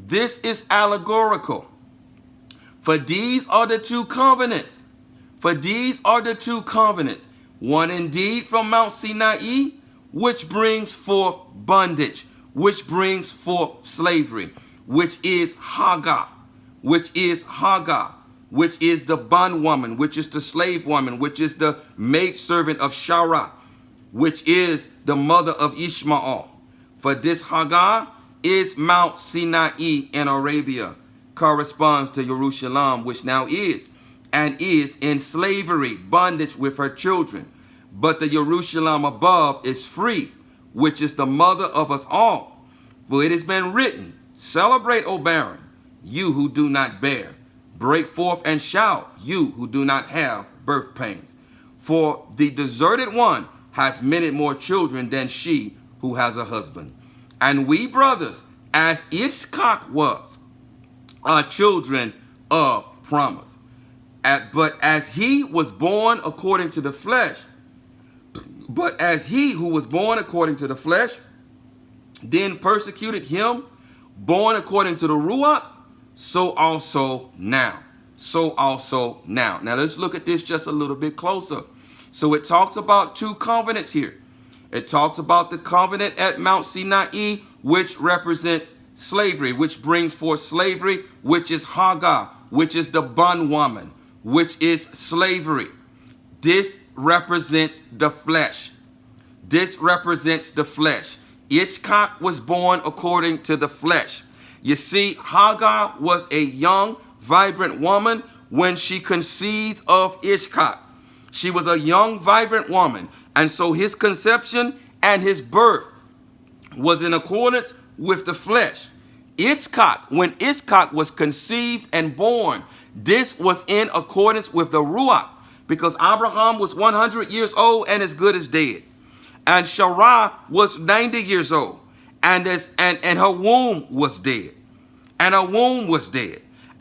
This is allegorical. For these are the two covenants. One indeed from Mount Sinai, which brings forth bondage, which brings forth slavery, which is Hagar, which is the bondwoman, which is the slave woman, which is the maidservant of Sarah, which is the mother of Ishmael. For this Hagar is Mount Sinai in Arabia, corresponds to Jerusalem, which now is in slavery, bondage with her children. But the Jerusalem above is free, which is the mother of us all. For it has been written, celebrate, O barren, you who do not bear. Break forth and shout, you who do not have birth pains. For the deserted one has many more children than she who has a husband. And we, brothers, as Ishak was, are children of promise. But as he was born according to the flesh, then persecuted him, born according to the Ruach, so also now. Now let's look at this just a little bit closer. So it talks about two covenants here. It talks about the covenant at Mount Sinai, which represents slavery, which brings forth slavery, which is Hagar, which is the bondwoman, which is slavery. This represents the flesh. Ishak was born according to the flesh. You see, Hagar was a young, vibrant woman when she conceived of Ishak. She was a young, vibrant woman. And so his conception and his birth was in accordance with the flesh. When Ishak was conceived and born, this was in accordance with the Ruach, because Abraham was 100 years old and as good as dead. And Sarah was 90 years old, and her womb was dead.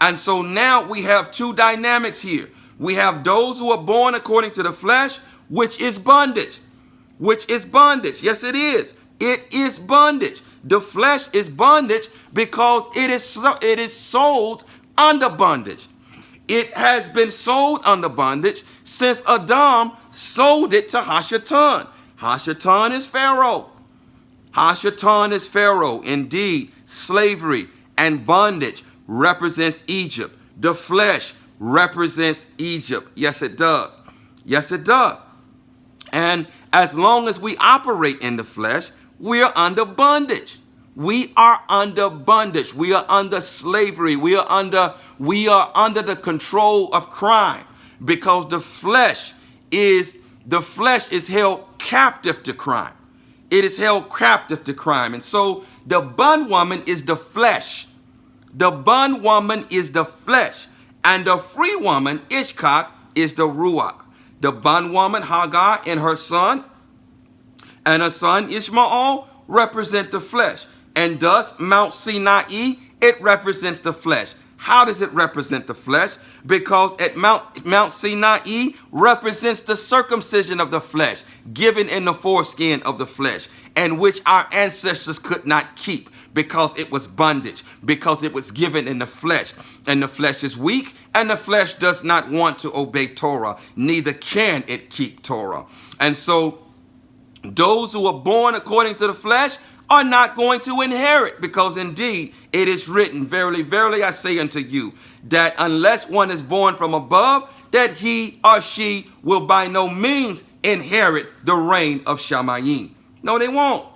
And so now we have two dynamics here. We have those who are born according to the flesh, which is bondage. Yes, it is. It is bondage. The flesh is bondage because it is sold under bondage. It has been sold under bondage since Adam sold it to Hashatan. Hashatan is Pharaoh. Indeed, slavery and bondage represents Egypt. The flesh represents Egypt. Yes, it does. And as long as we operate in the flesh, we are under bondage. We are under slavery. We are under the control of crime, because the flesh is held captive to crime. It is held captive to crime. And so the bondwoman is the flesh. And the free woman, Ishak, is the Ruach. The bondwoman, Hagar, and her son Ishmael represent the flesh. And thus Mount Sinai, it represents the flesh. How does it represent the flesh? Because at Mount Sinai represents the circumcision of the flesh, given in the foreskin of the flesh, and which our ancestors could not keep because it was bondage, because it was given in the flesh. And the flesh is weak, and the flesh does not want to obey Torah, neither can it keep Torah. And so those who are born according to the flesh are not going to inherit, because indeed it is written, verily, verily, I say unto you, that unless one is born from above, that he or she will by no means inherit the reign of Shamayim. No, they won't.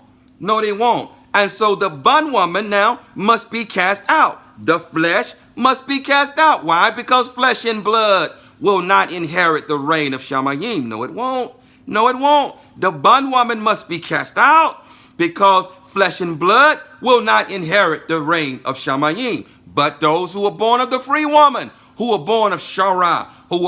No, they won't. And so the bondwoman now must be cast out. The flesh must be cast out. Why? Because flesh and blood will not inherit the reign of Shamayim. No, it won't. No, it won't. The bondwoman must be cast out, because flesh and blood will not inherit the reign of Shamayim. But those who are born of the free woman, who are born of Shara, who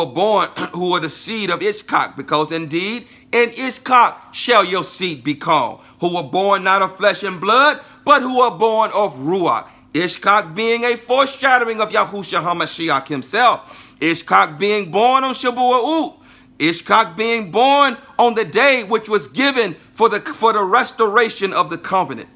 are the seed of Ishkak, because indeed in Ishkak shall your seed be called, who are born not of flesh and blood, but who are born of Ruach. Ishkak being a foreshadowing of Yahushua HaMashiach himself. Ishkak being born on Shabua'ut. Ishkak being born on the day which was given for the restoration of the covenant.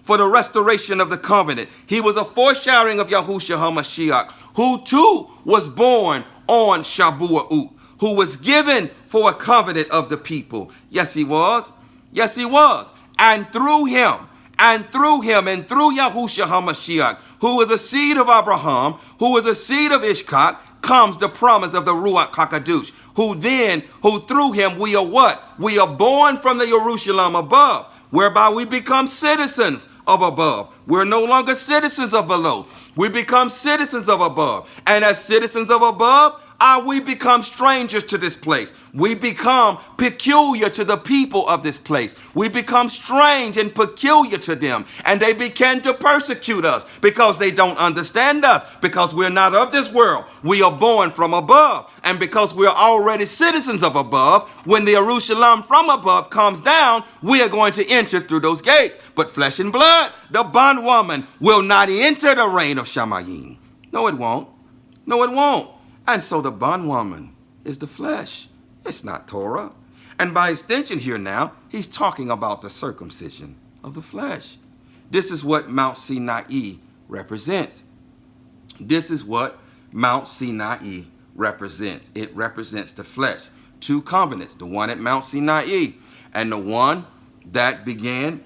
For the restoration of the covenant. He was a foreshadowing of Yahushua HaMashiach, who too was born on Shabua'ut, who was given for a covenant of the people. Yes, he was. Yes, he was. And through him, and through Yahushua HaMashiach, who is a seed of Abraham, who is a seed of Ishkak, comes the promise of the Ruach HaKadosh, who through him we are what? We are born from the Jerusalem above, whereby we become citizens of above. We're no longer citizens of below. We become citizens of above. And as citizens of above, we become strangers to this place. We become peculiar to the people of this place. We become strange and peculiar to them. And they begin to persecute us because they don't understand us, because we're not of this world. We are born from above. And because we're already citizens of above, when the Jerusalem from above comes down, we are going to enter through those gates. But flesh and blood, the bondwoman, will not enter the reign of Shamayim. No, it won't. No, it won't. And so the bondwoman is the flesh. It's not Torah. And by extension here now, he's talking about the circumcision of the flesh. This is what Mount Sinai represents. This is what Mount Sinai represents. It represents the flesh. Two covenants, the one at Mount Sinai and the one that began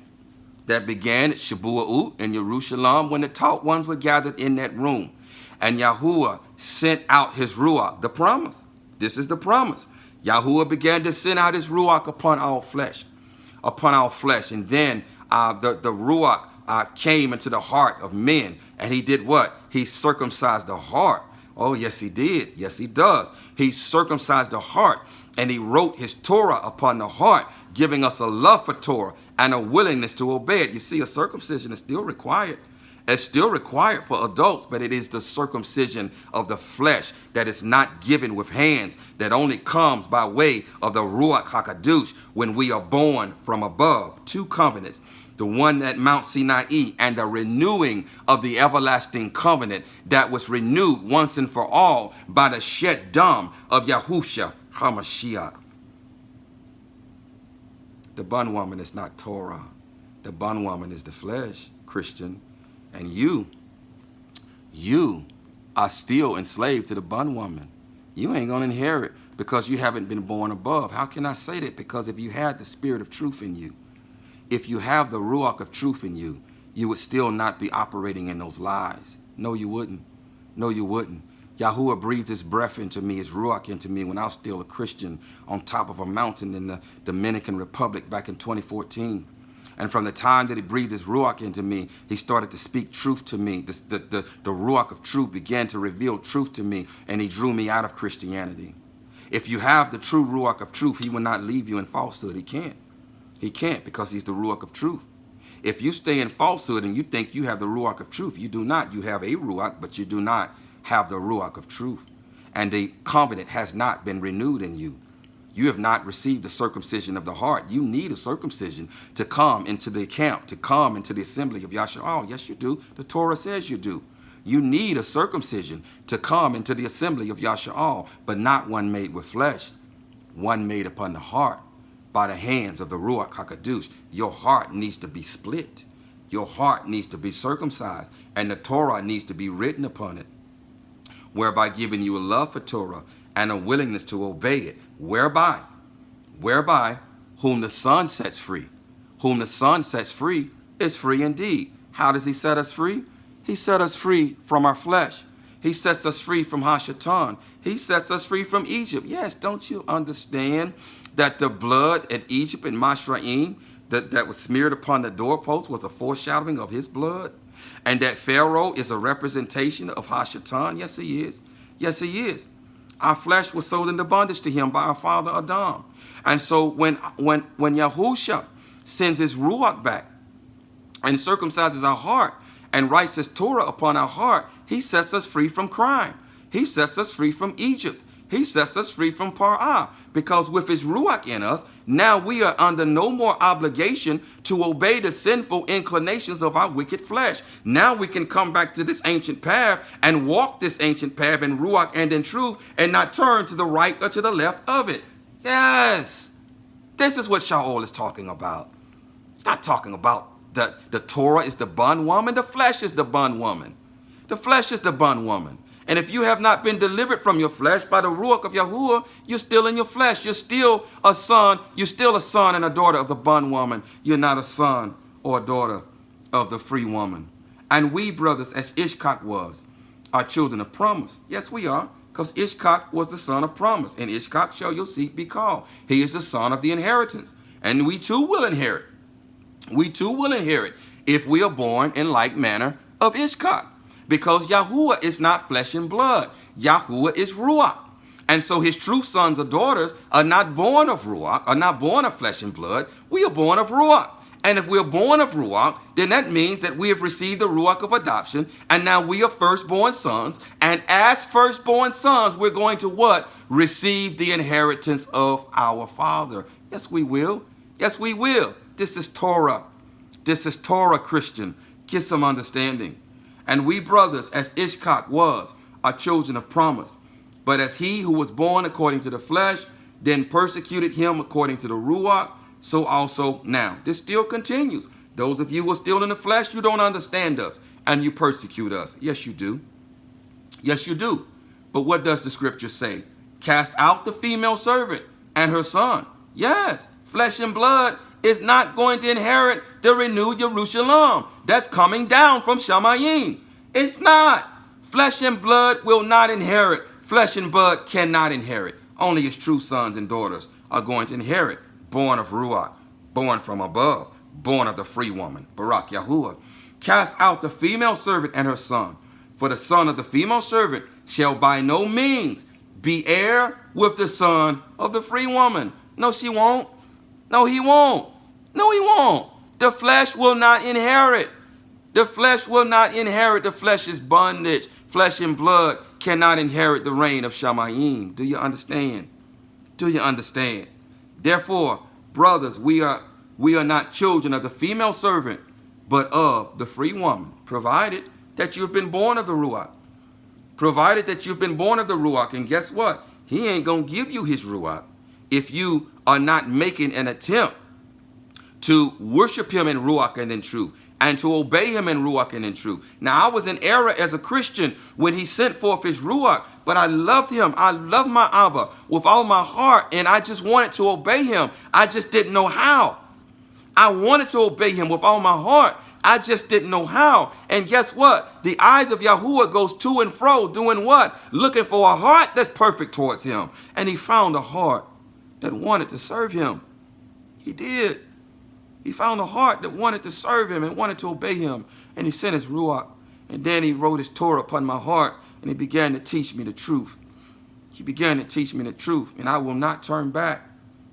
at Shabua'ut in Jerusalem, when the taught ones were gathered in that room. And Yahuwah sent out his Ruach, the promise. This is the promise. Yahuwah began to send out his Ruach upon our flesh. And then the Ruach came into the heart of men. And he did what? He circumcised the heart. Oh, yes, he did. Yes, he does. He circumcised the heart. And he wrote his Torah upon the heart, giving us a love for Torah and a willingness to obey it. You see, a circumcision is still required. It's still required for adults, but it is the circumcision of the flesh that is not given with hands, that only comes by way of the Ruach HaKadosh when we are born from above. Two covenants, the one at Mount Sinai and the renewing of the everlasting covenant that was renewed once and for all by the shed dam of Yahushua HaMashiach. The bondwoman is not Torah. The bondwoman is the flesh, Christian. And you are still enslaved to the bondwoman. You ain't going to inherit because you haven't been born above. How can I say that? Because if you had the spirit of truth in you, if you have the Ruach of truth in you, you would still not be operating in those lies. No, you wouldn't. No, you wouldn't. Yahuwah breathed his breath into me, his Ruach into me when I was still a Christian on top of a mountain in the Dominican Republic back in 2014. And from the time that he breathed his Ruach into me, he started to speak truth to me. The Ruach of truth began to reveal truth to me, and he drew me out of Christianity. If you have the true Ruach of truth, he will not leave you in falsehood. He can't. He can't, because he's the Ruach of truth. If you stay in falsehood and you think you have the Ruach of truth, you do not. You have a Ruach, but you do not have the Ruach of truth. And the covenant has not been renewed in you. You have not received the circumcision of the heart. You need a circumcision to come into the camp, to come into the assembly of Yahshua. Oh, yes, you do. The Torah says you do. You need a circumcision to come into the assembly of YAHUAH, but not one made with flesh, one made upon the heart by the hands of the Ruach HaKadosh. Your heart needs to be split. Your heart needs to be circumcised, and the Torah needs to be written upon it, whereby giving you a love for Torah and a willingness to obey it, whereby whom the Son sets free. Whom the Son sets free is free indeed. How does he set us free? He set us free from our flesh. He sets us free from Hashatan. He sets us free from Egypt. Yes, don't you understand that the blood at Egypt in Mashraim that was smeared upon the doorpost was a foreshadowing of his blood? And that Pharaoh is a representation of Hashatan? Yes, he is. Yes, he is. Our flesh was sold into bondage to him by our father Adam. And so when Yahusha sends his Ruach back and circumcises our heart and writes his Torah upon our heart, he sets us free from crime. He sets us free from Egypt. He sets us free from Parah, because with his Ruach in us, now we are under no more obligation to obey the sinful inclinations of our wicked flesh. Now we can come back to this ancient path and walk this ancient path in Ruach and in truth, and not turn to the right or to the left of it. Yes, this is what Shaul is talking about. It's not talking about the Torah is the bondwoman. The flesh is the bondwoman. The flesh is the bondwoman. And if you have not been delivered from your flesh by the Ruach of Yahuwah, you're still in your flesh. You're still a son. You're still a son and a daughter of the bondwoman. You're not a son or a daughter of the free woman. And we, brothers, as Ishkak was, are children of promise. Yes, we are, because Ishkak was the son of promise. And Ishkak shall your seed be called. He is the son of the inheritance. And we too will inherit. We too will inherit if we are born in like manner of Ishkak. Because Yahuwah is not flesh and blood. Yahuwah is Ruach. And so his true sons or daughters are not born of Ruach, are not born of flesh and blood. We are born of Ruach. And if we're born of Ruach, then that means that we have received the Ruach of adoption. And now we are firstborn sons. And as firstborn sons, we're going to what? Receive the inheritance of our Father. Yes, we will. Yes, we will. This is Torah. This is Torah, Christian. Get some understanding. And we, brothers, as Ishkak was, are children of promise. But as he who was born according to the flesh, then persecuted him according to the Ruach, so also now. This still continues. Those of you who are still in the flesh, you don't understand us, and you persecute us. Yes, you do. Yes, you do. But what does the scripture say? Cast out the female servant and her son. Yes, flesh and blood is not going to inherit the renewed Jerusalem that's coming down from Shamayim. It's not. Flesh and blood will not inherit. Flesh and blood cannot inherit. Only his true sons and daughters are going to inherit. Born of Ruach, born from above, born of the free woman. Barak Yahuwah. Cast out the female servant and her son. For the son of the female servant shall by no means be heir with the son of the free woman. No, she won't. No, he won't. No, he won't. The flesh will not inherit. The flesh will not inherit. The flesh is bondage. Flesh and blood cannot inherit the reign of Shamayim. Do you understand? Do you understand? Therefore, brothers, we are not children of the female servant, but of the free woman, provided that you've been born of the Ruach. Provided that you've been born of the Ruach. And guess what? He ain't going to give you his Ruach if you are not making an attempt to worship him in Ruach and in truth, and to obey him in Ruach and in truth. Now, I was in error as a Christian when he sent forth his Ruach, but I loved him. I loved my Abba with all my heart, and I just wanted to obey him. I just didn't know how. I wanted to obey him with all my heart. I just didn't know how. And guess what? The eyes of Yahuwah goes to and fro, doing what? Looking for a heart that's perfect towards him. And he found a heart that wanted to serve him. He did. He found a heart that wanted to serve him and wanted to obey him. And he sent his Ruach. And then he wrote his Torah upon my heart. And he began to teach me the truth. He began to teach me the truth. And I will not turn back.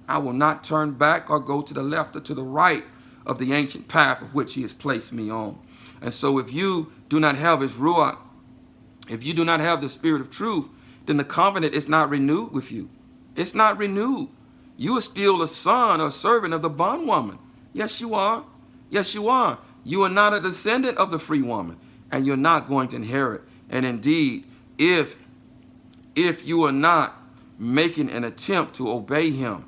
I will not turn back or go to the left or to the right of the ancient path of which he has placed me on. And so if you do not have his Ruach, if you do not have the spirit of truth, then the covenant is not renewed with you. It's not renewed. You are still a son or servant of the bondwoman. Yes, you are. Yes, you are. You are not a descendant of the free woman. and you're not going to inherit. And indeed, if you are not making an attempt to obey him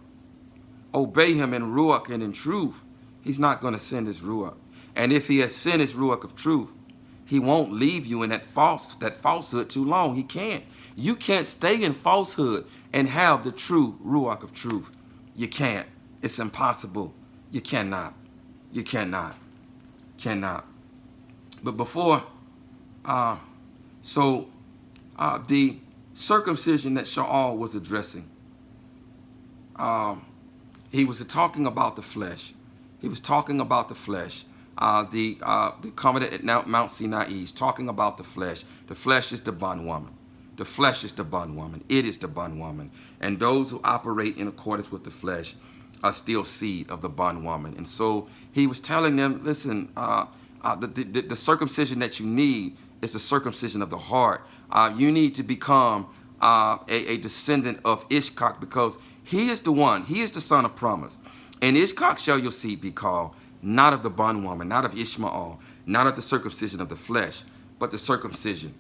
in ruach and in truth, he's not going to send his ruach. And if he has sent his ruach of truth, he won't leave you in that falsehood too long. He can't. You can't stay in falsehood and have the true ruach of truth. You can't. It's impossible. You cannot. You cannot. Cannot. But before, the circumcision that Shaul was addressing, he was talking about the flesh. He was talking about the flesh. The covenant at Mount Sinai. He's talking about the flesh. The flesh is the bondwoman. The flesh is the bondwoman. It is the bondwoman. And those who operate in accordance with the flesh are still seed of the bondwoman. And so he was telling them, listen, the circumcision that you need is the circumcision of the heart. You need to become a descendant of Ishkak, because he is the one. He is the son of promise. And Ishkak shall your seed be called, not of the bondwoman, not of Ishmael, not of the circumcision of the flesh, but the circumcision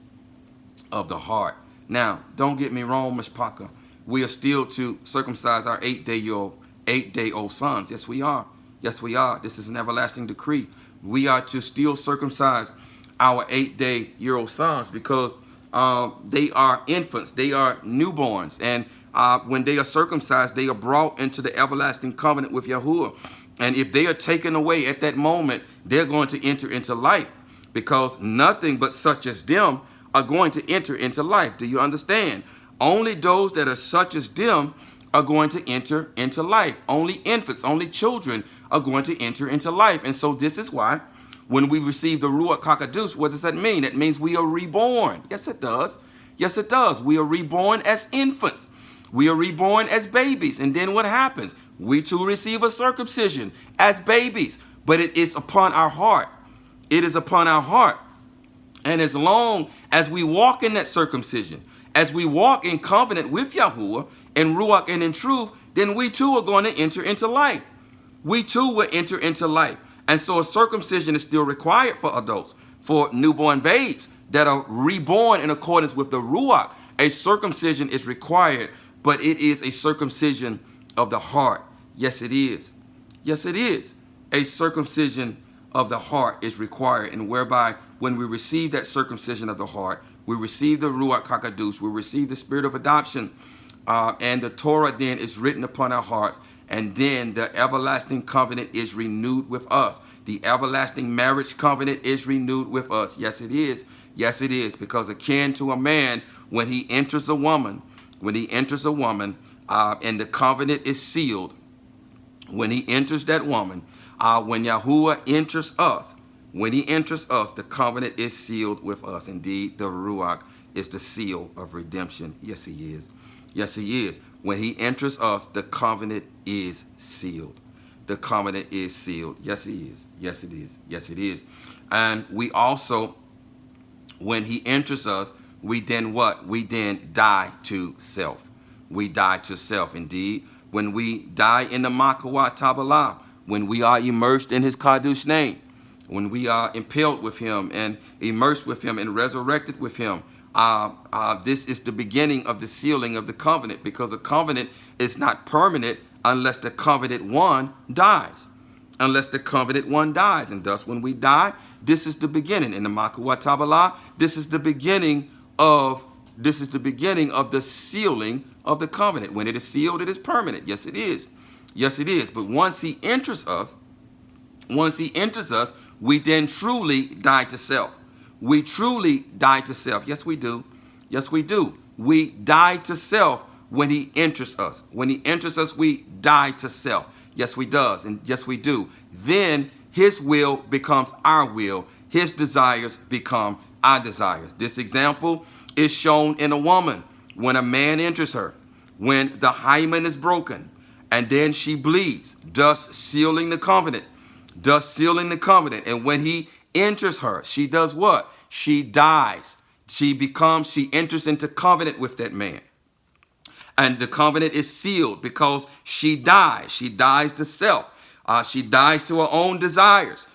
of the heart. Now, don't get me wrong, Mishpaka. We are still to circumcise our 8-day-old sons. Yes, we are. Yes, we are. This is an everlasting decree. We are to still circumcise our 8-day-old sons, because they are infants. They are newborns. And when they are circumcised, they are brought into the everlasting covenant with Yahuwah. And if they are taken away at that moment, they're going to enter into life, because nothing but such as them are going to enter into life. Do you understand? Only those that are such as them are going to enter into life. Only infants, only children are going to enter into life. And so this is why when we receive the Ruach HaKodesh, what does that mean? It means we are reborn. Yes, it does. Yes, it does. We are reborn as infants. We are reborn as babies. And then what happens? We too receive a circumcision as babies. But it is upon our heart. It is upon our heart. And as long as we walk in that circumcision, as we walk in covenant with Yahuwah, in Ruach and in truth, then we too are going to enter into life. We too will enter into life. And so a circumcision is still required for adults, for newborn babes that are reborn in accordance with the Ruach. A circumcision is required, but it is a circumcision of the heart. Yes, it is. Yes, it is. A circumcision of the heart is required, and whereby when we receive that circumcision of the heart, we receive the Ruach HaKodesh, we receive the spirit of adoption, and the Torah then is written upon our hearts, and then the everlasting covenant is renewed with us. The everlasting marriage covenant is renewed with us. Yes, it is. Yes, it is, because akin to a man, when he enters a woman, and the covenant is sealed, when he enters that woman, when Yahuwah enters us, the covenant is sealed with us. Indeed, the Ruach is the seal of redemption. Yes, he is. Yes, he is. When he enters us, the covenant is sealed. The covenant is sealed. Yes, he is. Yes, it is. Yes, it is. And we also, when he enters us, we then what? We then die to self. We die to self. Indeed, when we die in the Makawat Tabalah, when we are immersed in his Kadosh name, when we are impaled with him and immersed with him and resurrected with him, this is the beginning of the sealing of the covenant, because a covenant is not permanent unless the covenant one dies. Unless the covenant one dies. And thus when we die, this is the beginning. In the Makawat Tabalah, this is the beginning of the sealing of the covenant. When it is sealed, it is permanent. Yes, it is. Yes, it is. But once he enters us, we then truly die to self. We truly die to self. Yes, we do. Yes, we do. We die to self when he enters us. When he enters us, we die to self. Yes, we does. And yes, we do. Then his will becomes our will. His desires become our desires. This example is shown in a woman when a man enters her, when the hymen is broken, and then she bleeds, thus sealing the covenant. And when he enters her, she does what? She dies. She enters into covenant with that man. And the covenant is sealed because she dies. She dies to self. She dies to her own desires.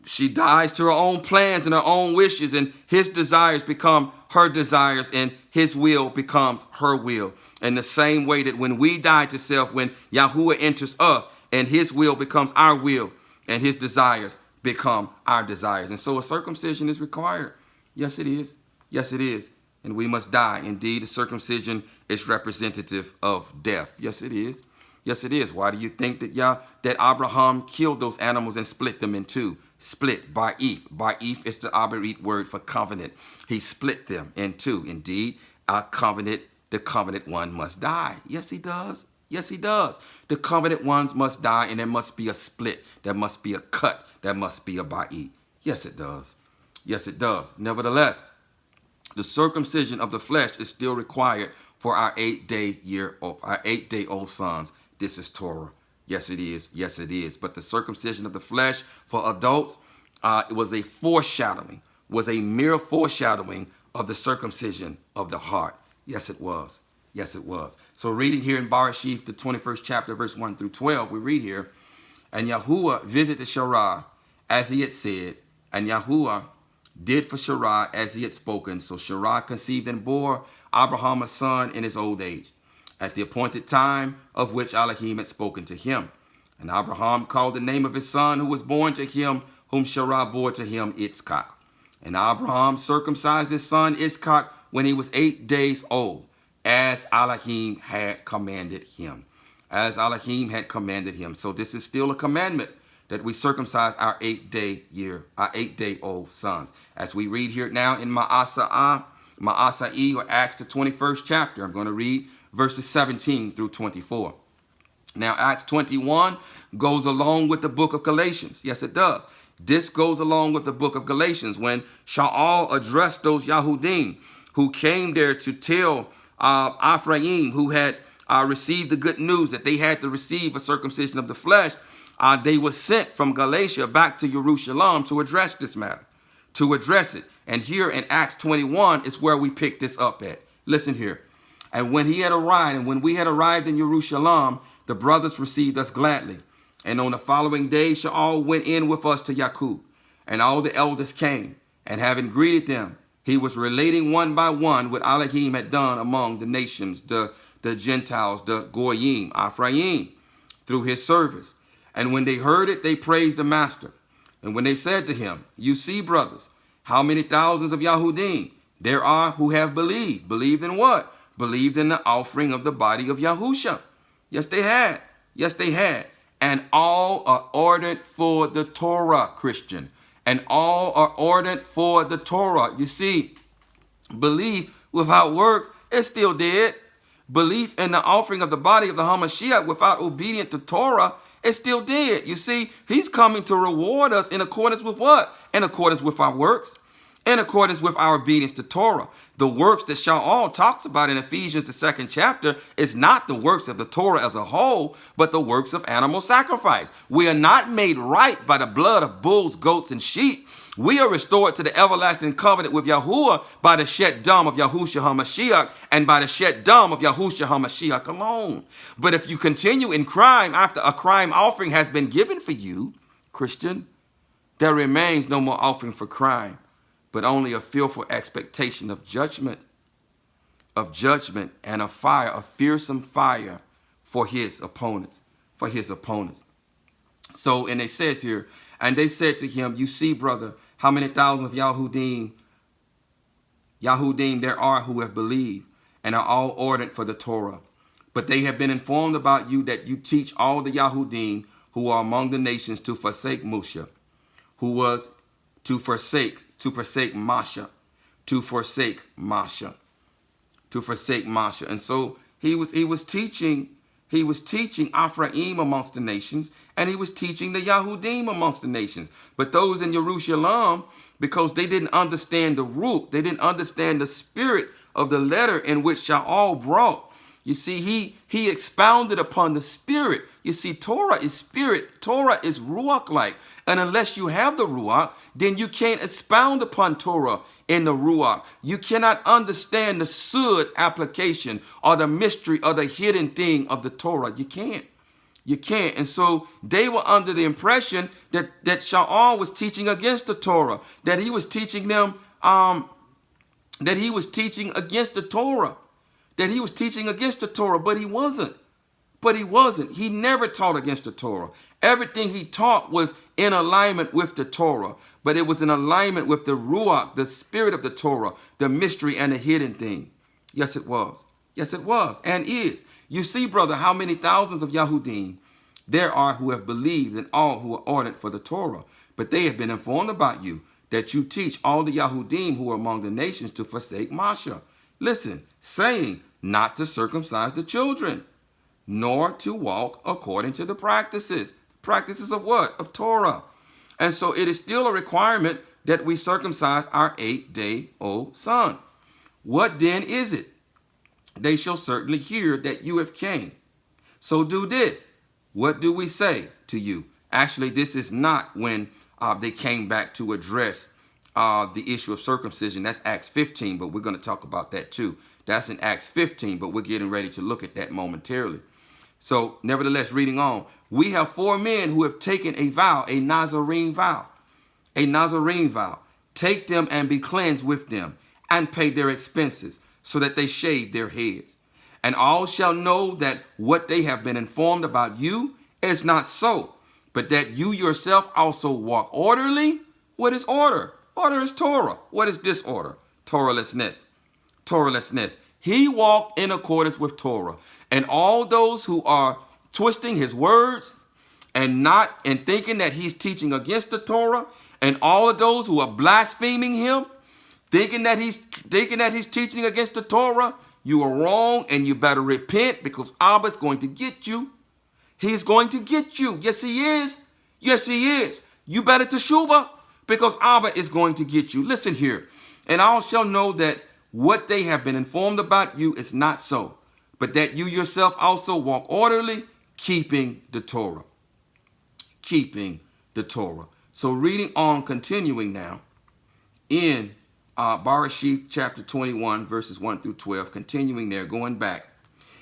She dies to her own plans and her own wishes, and his desires become her desires, and his will becomes her will. In the same way that when we die to self, when Yahuwah enters us, and his will becomes our will, and his desires become our desires. And so a circumcision is required. Yes, it is. Yes, it is. And we must die. Indeed, the circumcision is representative of death. Yes, it is. Yes, it is. Why do you think that Abraham killed those animals and split them in two? Split, ba'if. Ba'if is the Abarit word for covenant. He split them in two. Indeed, the covenant one must die. Yes, he does. Yes, he does. The covenant ones must die, and there must be a split. There must be a cut. There must be a ba'if. Yes, it does. Yes, it does. Nevertheless, the circumcision of the flesh is still required for our 8-day-old sons. This is Torah. Yes, it is. Yes, it is. But the circumcision of the flesh for adults, it was a foreshadowing, was a mere foreshadowing of the circumcision of the heart. Yes, it was. Yes, it was. So reading here in Barashif, the 21st chapter, verse 1 through 12, we read here, and Yahuwah visited Sarah as he had said, and Yahuwah did for Sarah as he had spoken. So Sarah conceived and bore Abraham a son in his old age, at the appointed time of which Elohim had spoken to him. And Abraham called the name of his son who was born to him, whom Sarah bore to him, Yitzchak. And Abraham circumcised his son Yitzchak when he was 8 days old, as Elohim had commanded him. As Elohim had commanded him. So this is still a commandment, that we circumcise our 8-day-old sons. As we read here now in Ma'asai, or Acts the 21st chapter, I'm going to read verses 17 through 24. Now, Acts 21 goes along with the book of Galatians. Yes, it does. This goes along with the book of Galatians when Shaul addressed those Yahudim who came there to tell Ephraim, who had received the good news that they had to receive a circumcision of the flesh. They were sent from Galatia back to Jerusalem to address this matter, to address it. And here in Acts 21 is where we pick this up at. Listen here. And when we had arrived in Jerusalem, the brothers received us gladly. And on the following day, Shaul went in with us to Yakub, and all the elders came. And having greeted them, he was relating one by one what Elohim had done among the nations, the Gentiles, the Goyim, Ephraim, through his service. And when they heard it, they praised the master. And when they said to him, you see, brothers, how many thousands of Yahudim there are who have believed. Believed in what? Believed in the offering of the body of Yahusha. Yes, they had. Yes, they had. And all are ordered for the Torah, Christian. And all are ordered for the Torah. You see, belief without works is still dead. Belief in the offering of the body of the Hamashiach without obedience to Torah is still dead. You see, he's coming to reward us in accordance with what? In accordance with our works. In accordance with our obedience to Torah. The works that Shaul talks about in Ephesians, the 2nd chapter, is not the works of the Torah as a whole, but the works of animal sacrifice. We are not made right by the blood of bulls, goats, and sheep. We are restored to the everlasting covenant with Yahuwah by the shed dam of Yahushua HaMashiach and by the shed dam of Yahushua HaMashiach alone. But if you continue in crime after a crime offering has been given for you, Christian, there remains no more offering for crime, but only a fearful expectation of judgment and a fire, a fearsome fire for his opponents, So, and it says here, and they said to him, you see, brother, how many thousands of Yahudim there are who have believed and are all ordered for the Torah. But they have been informed about you that you teach all the Yahudim who are among the nations to forsake Moshe, who was to forsake Masha. And so he was teaching Ephraim amongst the nations, and he was teaching the Yahudim amongst the nations. But those in Jerusalem, because they didn't understand the root, they didn't understand the spirit of the letter in which Shaul brought. You see, he expounded upon the spirit. You see, Torah is spirit. Torah is Ruach-like. And unless you have the Ruach, then you can't expound upon Torah in the Ruach. You cannot understand the Sud application or the mystery or the hidden thing of the Torah. You can't. You can't. And so they were under the impression that Shaul was teaching against the Torah, that he was teaching them, that he was teaching against the Torah, but he wasn't. He never taught against the Torah. Everything he taught was in alignment with the Torah, but it was in alignment with the Ruach, the spirit of the Torah, the mystery and the hidden thing. Yes, it was. Yes, it was and is. You see, brother, how many thousands of Yahudim there are who have believed and all who are ordered for the Torah, but they have been informed about you, that you teach all the Yahudim who are among the nations to forsake Masha. Listen, saying not to circumcise the children, nor to walk according to the practices. Practices of what? Of Torah. And so it is still a requirement that we circumcise our 8-day-old sons. What then is it? They shall certainly hear that you have came. So do this. What do we say to you? Actually, this is not when they came back to address the issue of circumcision. That's Acts 15, but we're going to talk about that too. That's in Acts 15, but we're getting ready to look at that momentarily. So, nevertheless, reading on, we have 4 men who have taken a vow, a Nazarene vow. A Nazarene vow. Take them and be cleansed with them, and pay their expenses, so that they shave their heads. And all shall know that what they have been informed about you is not so, but that you yourself also walk orderly. What is order? Order is Torah. What is disorder? Torahlessness. He walked in accordance with Torah. And all those who are twisting his words and thinking that he's teaching against the Torah, and all of those who are blaspheming him, thinking that he's teaching against the Torah, you are wrong, and you better repent, because Abba's going to get you. He's going to get you. Yes, he is. Yes, he is. You better teshuvah, because Abba is going to get you. Listen here. And all shall know that what they have been informed about you is not so, but that you yourself also walk orderly, keeping the Torah. Keeping the Torah. So reading on, continuing now, in Bereshith chapter 21, verses 1 through 12, continuing there, going back.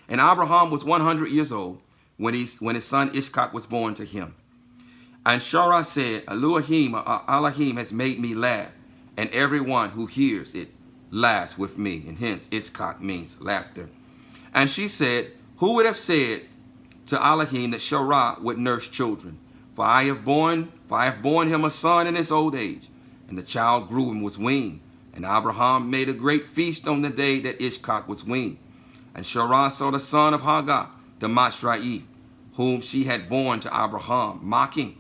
And Abraham was 100 years old when his son Ishak was born to him. And Sarah said, Elohim has made me laugh, and everyone who hears it laughs with me. And hence Ishak means laughter. And she said, who would have said to Elohim that Sarah would nurse children? For I have borne him a son in his old age. And the child grew and was weaned. And Abraham made a great feast on the day that Ishak was weaned. And Sarah saw the son of Hagar, the Mashra'i, whom she had borne to Abraham, mocking.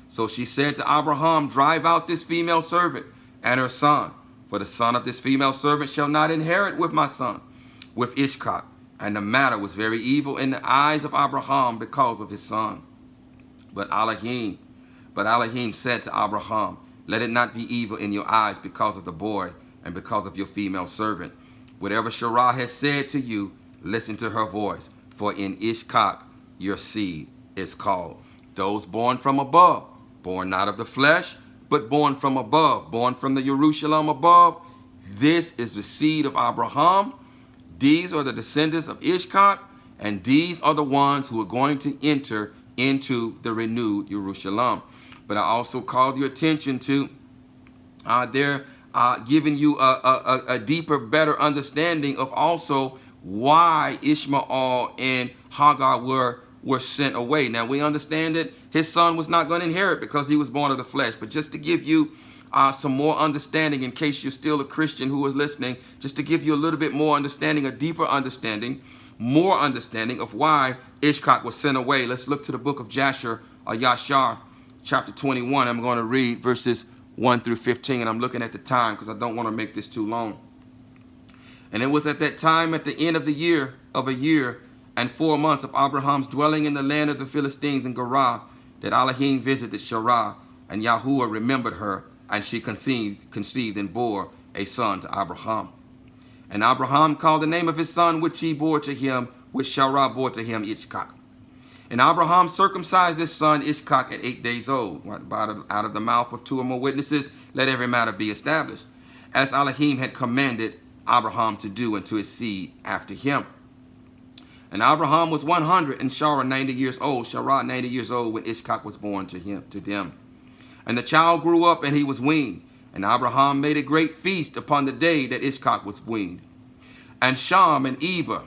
So she said to Abraham, drive out this female servant and her son, for the son of this female servant shall not inherit with my son, with Ishak. And the matter was very evil in the eyes of Abraham because of his son. But Elohim said to Abraham, let it not be evil in your eyes because of the boy and because of your female servant. Whatever Sarah has said to you, listen to her voice. For in Ishak your seed is called. Those born from above, born not of the flesh, but born from above, born from the Jerusalem above. This is the seed of Abraham. These are the descendants of Ishak, and these are the ones who are going to enter into the renewed Jerusalem. But I also called your attention to they're giving you a deeper, better understanding of also why Ishmael and Hagar were sent away. Now, we understand that his son was not going to inherit because he was born of the flesh. But just to give you some more understanding, in case you're still a Christian who is listening, just to give you a little bit more understanding, a deeper understanding, more understanding of why Ishak was sent away. Let's look to the book of Yashar, chapter 21. I'm going to read verses 1 through 15, and I'm looking at the time because I don't want to make this too long. And it was at that time, at the end of a year and 4 months of Abraham's dwelling in the land of the Philistines in Gerar, that Elohim visited Sarah, and Yahuwah remembered her, and she conceived and bore a son to Abraham. And Abraham called the name of his son, which Sarah bore to him, Ishak. And Abraham circumcised his son Ishak at 8 days old. Out of the mouth of 2 or more witnesses, let every matter be established, as Elohim had commanded Abraham to do unto his seed after him. And Abraham was 100 and Sarah 90 years old. Sarah 90 years old when Ishak was born to them. And the child grew up and he was weaned. And Abraham made a great feast upon the day that Ishak was weaned. And Sham and Eber.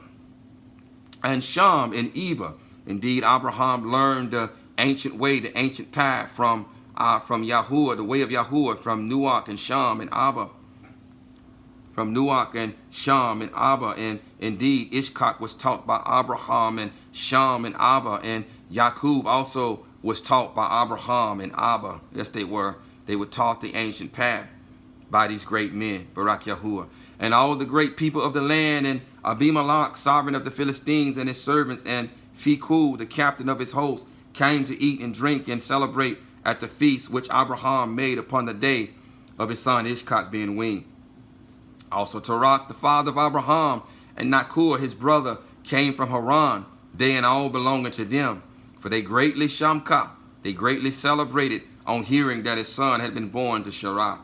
Indeed, Abraham learned the ancient way, the ancient path from Yahuwah, the way of Yahuwah, from Nuach and Sham and Abba. From Nuach and Sham and Abba. And indeed, Ishak was taught by Abraham and Sham and Abba. And Yaqub also was taught by Abraham and Abba. Yes, they were. They were taught the ancient path by these great men, Barak Yahuwah. And all the great people of the land, and Abimelech, sovereign of the Philistines, and his servants, and Phicol, the captain of his host, came to eat and drink and celebrate at the feast which Abraham made upon the day of his son Ishak being weaned. Also Terach, the father of Abraham, and Nachor, his brother, came from Haran, they and all belonging to them. For they greatly celebrated on hearing that his son had been born to Sarah.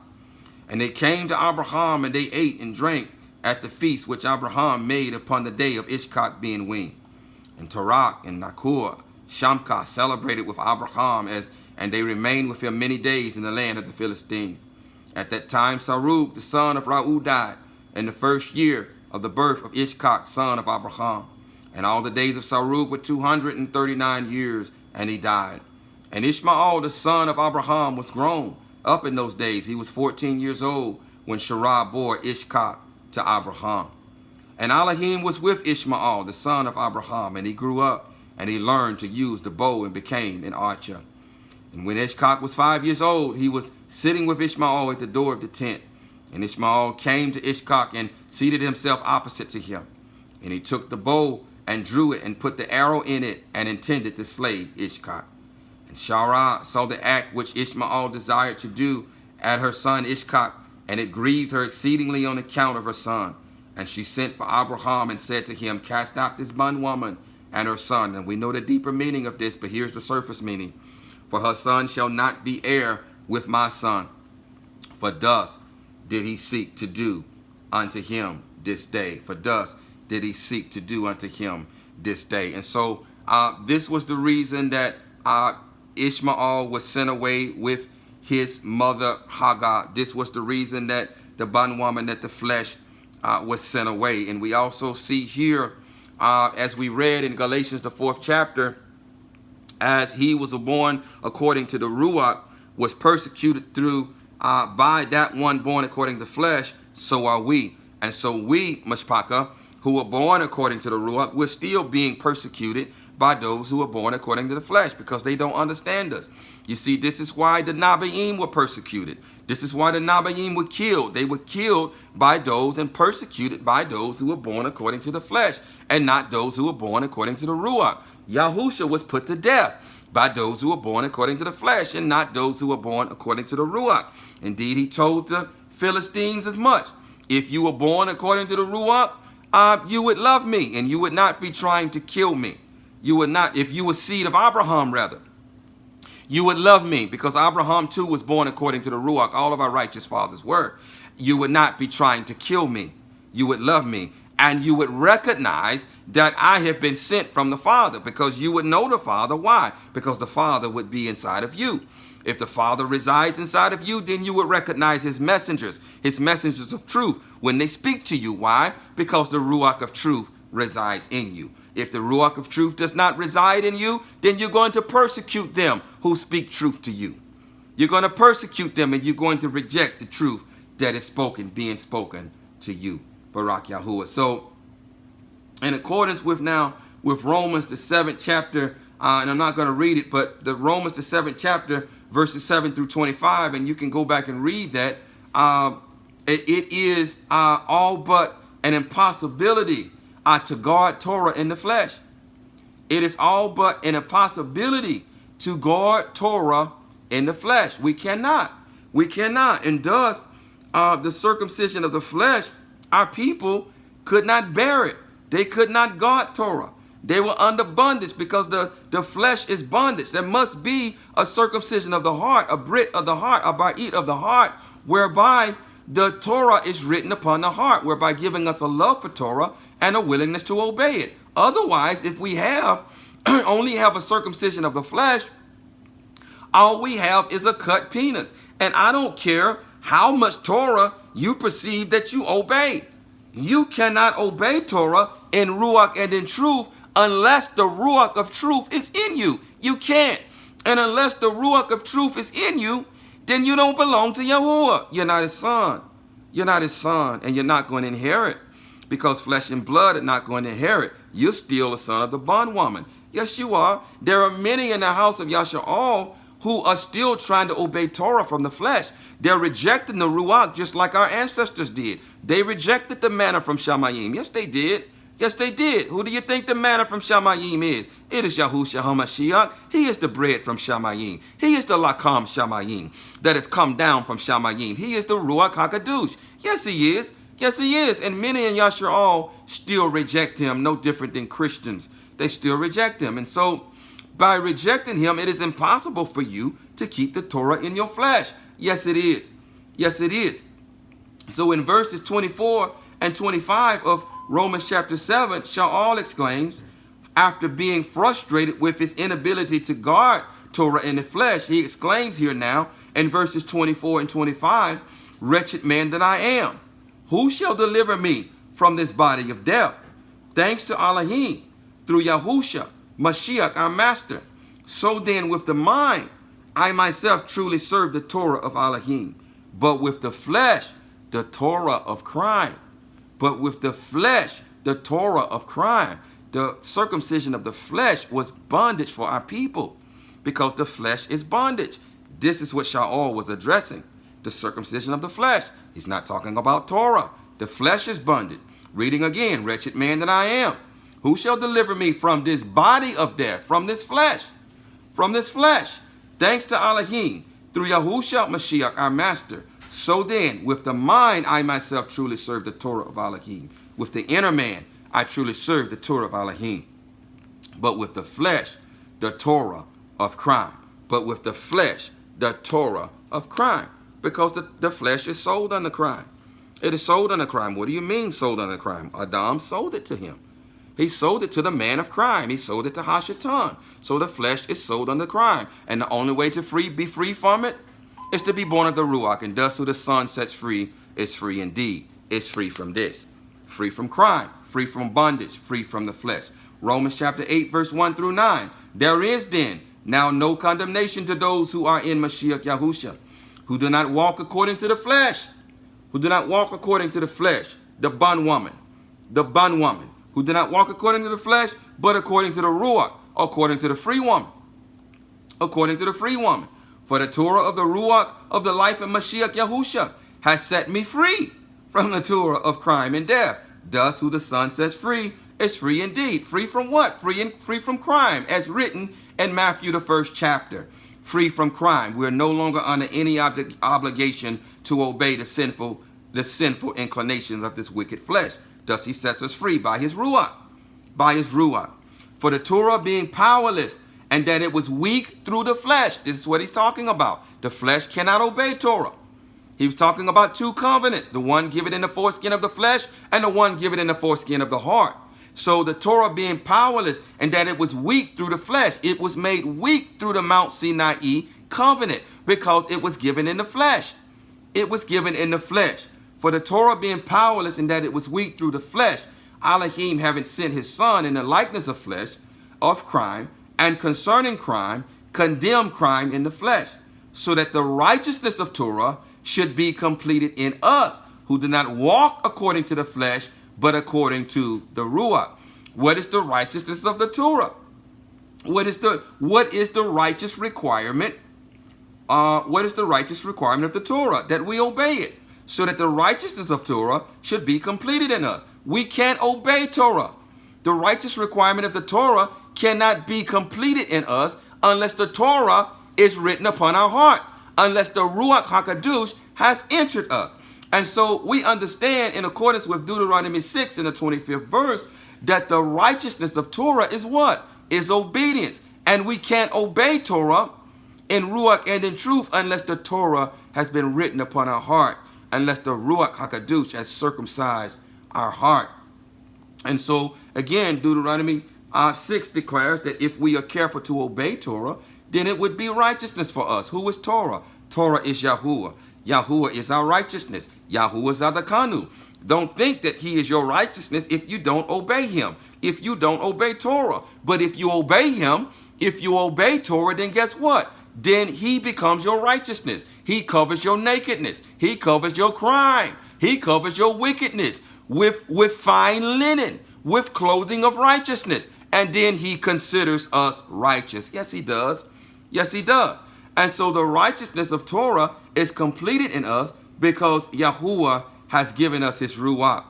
And they came to Abraham, and they ate and drank at the feast which Abraham made upon the day of Ishak being weaned. And Terach and Nachor, Shamka, celebrated with Abraham, and they remained with him many days in the land of the Philistines. At that time Sarug, the son of Ra'u, died in the first year of the birth of Ishak, son of Abraham. And all the days of Sarug were 239 years, and he died. And Ishmael, the son of Abraham, was grown up in those days. He was 14 years old when Sarah bore Ishak to Abraham. And Elohim was with Ishmael, the son of Abraham, and he grew up, and he learned to use the bow and became an archer. And when Ishak was 5 years old, he was sitting with Ishmael at the door of the tent. And Ishmael came to Ishak and seated himself opposite to him. And he took the bow and drew it and put the arrow in it and intended to slay Ishak. And Sarah saw the act which Ishmael desired to do at her son Ishak, and it grieved her exceedingly on account of her son. And she sent for Abraham and said to him, cast out this bondwoman and her son. And we know the deeper meaning of this, but here's the surface meaning. For her son shall not be heir with my son. For thus did he seek to do unto him this day. For thus did he seek to do unto him this day. And so this was the reason that Ishmael was sent away with his mother Hagar. This was the reason that the bondwoman, that the flesh was sent away. And we also see here, as we read in Galatians, the 4th chapter, as he was born according to the Ruach, was persecuted through by that one born according to the flesh, so are we. And so we, Mashpaka, who were born according to the Ruach, we're still being persecuted by those who are born according to the flesh, because they don't understand us. You see, this is why the Nabaim were persecuted. This is why the Nabaim were killed. They were killed by those and persecuted by those who were born according to the flesh, and not those who were born according to the Ruach. Yahusha was put to death by those who were born according to the flesh, and not those who were born according to the Ruach. Indeed, he told the Philistines as much. If you were born according to the Ruach, you would love me, and you would not be trying to kill me. You would not, if you were seed of Abraham, rather, you would love me, because Abraham too was born according to the Ruach. All of our righteous fathers were. You would not be trying to kill me. You would love me, and you would recognize that I have been sent from the Father, because you would know the Father. Why? Because the Father would be inside of you. If the Father resides inside of you, then you would recognize his messengers of truth, when they speak to you. Why? Because the Ruach of truth resides in you. If the Ruach of truth does not reside in you, then you're going to persecute them who speak truth to you. You're going to persecute them, and you're going to reject the truth that is being spoken to you. Barak Yahuwah. So, in accordance with Romans, the 7th chapter, and I'm not going to read it, but the Romans, the 7th chapter, verses 7 through 25, and you can go back and read that. It is all but an impossibility to guard Torah in the flesh. It is all but an impossibility to guard Torah in the flesh. We cannot. And thus, the circumcision of the flesh, our people could not bear it. They could not guard Torah. They were under bondage, because the flesh is bondage. There must be a circumcision of the heart, a brit of the heart, a ba'it of the heart, whereby the Torah is written upon the heart, whereby giving us a love for Torah and a willingness to obey it. Otherwise, if we have only have a circumcision of the flesh, all we have is a cut penis. And I don't care how much Torah you perceive that you obey. You cannot obey Torah in Ruach and in truth unless the Ruach of truth is in you. You can't. And unless the Ruach of truth is in you, then you don't belong to Yahuwah. You're not his son. You're not his son, and you're not going to inherit, because flesh and blood are not going to inherit. You're still a son of the bondwoman. Yes, you are. There are many in the house of YAHUAH'S who are still trying to obey Torah from the flesh. They're rejecting the Ruach just like our ancestors did. They rejected the manna from Shamayim. Yes, they did. Yes, they did. Who do you think the manna from Shamayim is? It is Yahushua HaMashiach. He is the bread from Shamayim. He is the Lakam Shamayim that has come down from Shamayim. He is the Ruach HaKadosh. Yes, he is. Yes, he is. And many in YAHUAH'S still reject him, no different than Christians. They still reject him. And so by rejecting him, it is impossible for you to keep the Torah in your flesh. Yes, it is. Yes, it is. So in verses 24 and 25 of Romans chapter 7, YAHUAH exclaims, after being frustrated with his inability to guard Torah in the flesh, he exclaims here now in verses 24 and 25, wretched man that I am, who shall deliver me from this body of death? Thanks to Elohim, through Yahushua, Mashiach, our master. So then with the mind, I myself truly serve the Torah of Elohim, but with the flesh, the Torah of crime. But with the flesh, the Torah of crime. The circumcision of the flesh was bondage for our people, because the flesh is bondage. This is what YAHUAH was addressing, the circumcision of the flesh. He's not talking about Torah. The flesh is bondage. Reading again, wretched man that I am, who shall deliver me from this body of death, from this flesh, from this flesh? Thanks to Elohim, through Yahushua Mashiach, our master. So then, with the mind, I myself truly serve the Torah of Elohim. With the inner man, I truly serve the Torah of Elohim. But with the flesh, the Torah of crime. But with the flesh, the Torah of crime. Because the flesh is sold under crime. It is sold under crime. What do you mean sold under crime? Adam sold it to him. He sold it to the man of crime. He sold it to Hashatan. So the flesh is sold under crime. And the only way to be free from it is to be born of the Ruach. And thus who the Son sets free is free indeed. Is free from this. Free from crime. Free from bondage. Free from the flesh. Romans chapter 8 verse 1 through 9. There is then now no condemnation to those who are in Mashiach Yahushua, who do not walk according to the flesh. Who do not walk according to the flesh. The bondwoman. The bondwoman. Who do not walk according to the flesh, but according to the Ruach, according to the free woman. According to the free woman. For the Torah of the Ruach of the life of Mashiach Yahushua has set me free from the Torah of crime and death. Thus who the Son sets free is free indeed. Free from what? Free from crime, as written in Matthew the 1st chapter. Free from crime. We are no longer under any obligation to obey the sinful inclinations of this wicked flesh. Thus he sets us free by his Ruach. By his Ruach. For the Torah being powerless, and that it was weak through the flesh. This is what he's talking about. The flesh cannot obey Torah. He was talking about two covenants. The one given in the foreskin of the flesh, and the one given in the foreskin of the heart. So the Torah being powerless, and that it was weak through the flesh. It was made weak through the Mount Sinai covenant, because it was given in the flesh. It was given in the flesh. For the Torah being powerless, and that it was weak through the flesh, Elohim having sent his Son in the likeness of flesh, of crime, and concerning crime, condemned crime in the flesh, so that the righteousness of Torah should be completed in us, who do not walk according to the flesh, but according to the Ruach. What is the righteousness of the Torah? What is the righteous requirement? What is the righteous requirement of the Torah? That we obey it, so that the righteousness of Torah should be completed in us. We can't obey Torah. The righteous requirement of the Torah cannot be completed in us unless the Torah is written upon our hearts, unless the Ruach HaKadosh has entered us. And so we understand, in accordance with Deuteronomy 6 in the 25th verse, that the righteousness of Torah is what? Is obedience. And we can't obey Torah in Ruach and in truth unless the Torah has been written upon our heart, unless the Ruach HaKadosh has circumcised our heart. And so, again, Deuteronomy 6 declares that if we are careful to obey Torah, then it would be righteousness for us. Who is Torah? Torah is Yahuwah. Yahuwah is our righteousness. Yahuwah is Adakanu. Don't think that he is your righteousness if you don't obey him, if you don't obey Torah. But if you obey him, if you obey Torah, then guess what? Then he becomes your righteousness. He covers your nakedness. He covers your crime. He covers your wickedness with fine linen, with clothing of righteousness. And then he considers us righteous. Yes, he does. Yes, he does. And so the righteousness of Torah is completed in us because Yahuwah has given us his Ruach,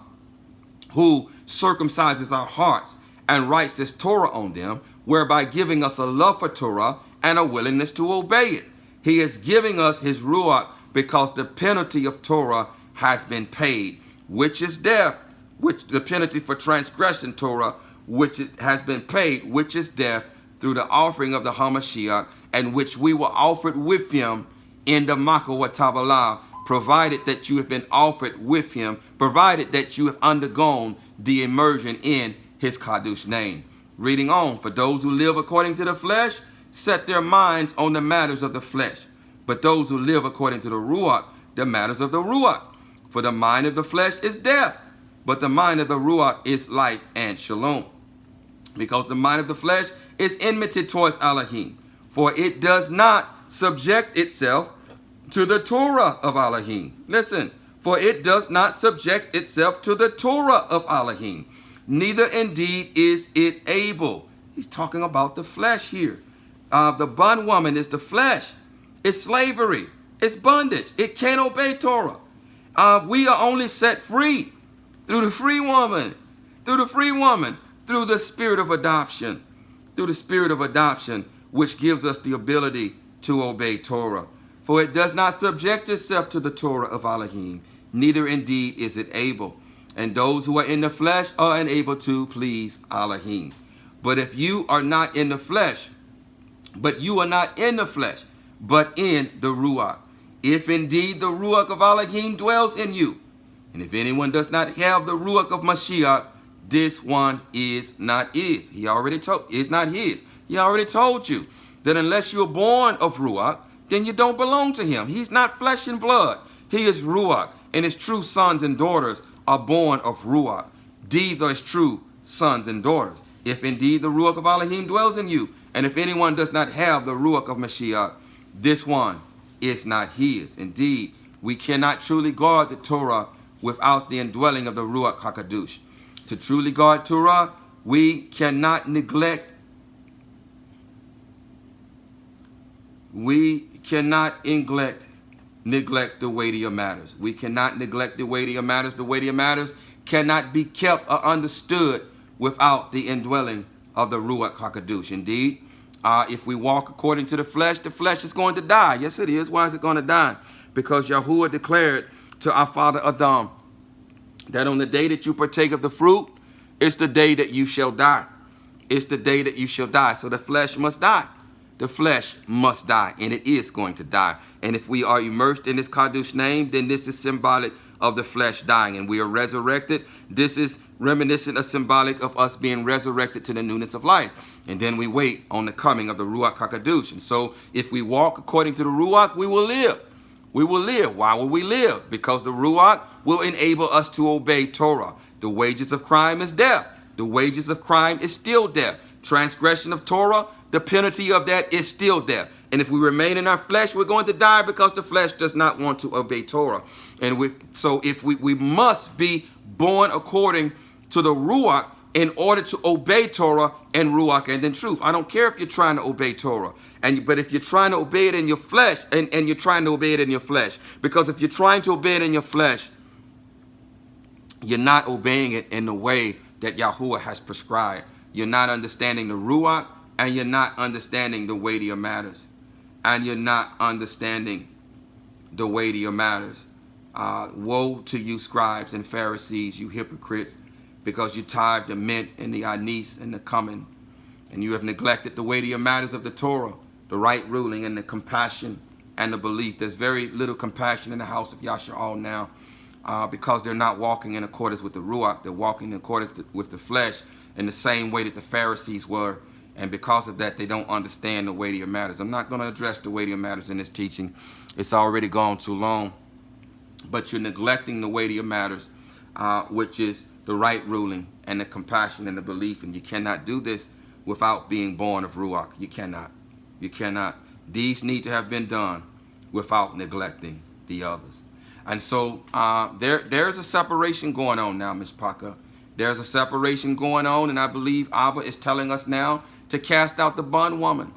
who circumcises our hearts and writes his Torah on them, whereby giving us a love for Torah and a willingness to obey it. He is giving us his Ruach because the penalty of Torah has been paid, which is death, which the penalty for transgression Torah, which it has been paid, which is death, through the offering of the Hamashiach, and which we were offered with him in the Makawah Tabalah, provided that you have been offered with him, provided that you have undergone the immersion in his Kadosh name. Reading on, for those who live according to the flesh, set their minds on the matters of the flesh. But those who live according to the Ruach, the matters of the Ruach. For the mind of the flesh is death, but the mind of the Ruach is life and shalom. Because the mind of the flesh is enmity towards Elohim, for it does not subject itself to the Torah of Elohim. Listen, for it does not subject itself to the Torah of Elohim, neither indeed is it able. He's talking about the flesh here. The bondwoman is the flesh. It's slavery. It's bondage. It can't obey Torah. We are only set free through the free woman, through the spirit of adoption, which gives us the ability to obey Torah. For it does not subject itself to the Torah of Elohim, neither indeed is it able. And those who are in the flesh are unable to please Elohim. But if you are not in the flesh, but in the Ruach, if indeed the Ruach of Elohim dwells in you, and if anyone does not have the Ruach of Mashiach, this one is not his. He already told you that unless you're born of Ruach, then you don't belong to him. He's not flesh and blood. He is Ruach, and his true sons and daughters are born of Ruach. These are his true sons and daughters. If indeed the Ruach of Elohim dwells in you, and if anyone does not have the Ruach of Mashiach, this one is not his. Indeed, we cannot truly guard the Torah without the indwelling of the Ruach HaKadosh. To truly guard Torah, we cannot neglect the weightier matters. We cannot neglect the weightier matters. The weightier matters cannot be kept or understood without the indwelling of the Ruach HaKadosh. Indeed, if we walk according to the flesh is going to die. Yes, it is. Why is it going to die? Because Yahuwah declared to our father Adam that on the day that you partake of the fruit, it's the day that you shall die. It's the day that you shall die. So the flesh must die. The flesh must die, and it is going to die. And if we are immersed in this Kadosh name, then this is symbolic of the flesh dying, and we are resurrected. This is reminiscent or symbolic of us being resurrected to the newness of life. And then we wait on the coming of the Ruach HaKadosh. And so if we walk according to the Ruach, we will live. We will live. Why will we live? Because the Ruach will enable us to obey Torah. The wages of crime is death. The wages of crime is still death. Transgression of Torah, the penalty of that is still death. And if we remain in our flesh, we're going to die because the flesh does not want to obey Torah. And we must be born according to the Ruach in order to obey Torah and Ruach and in truth. I don't care if you're trying to obey Torah, but if you're trying to obey it in your flesh, and you're trying to obey it in your flesh, because if you're trying to obey it in your flesh, you're not obeying it in the way that Yahuwah has prescribed. You're not understanding the Ruach, and you're not understanding the weightier matters. Woe to you, scribes and Pharisees, you hypocrites, because you tithe the mint and the anise and the cumin, and you have neglected the weightier matters of the Torah, the right ruling and the compassion and the belief. There's very little compassion in the house of Yasha'al now. because they're not walking in accordance with the Ruach. They're walking in accordance with the flesh in the same way that the Pharisees were. And because of that, they don't understand the weightier matters. I'm not going to address the weightier matters in this teaching. It's already gone too long. But you're neglecting the weightier matters, which is the right ruling and the compassion and the belief. And you cannot do this without being born of Ruach. You cannot. You cannot. These need to have been done without neglecting the others. And so there's a separation going on now, Ms. Parker. There's a separation going on, and I believe Abba is telling us now to cast out the bondwoman.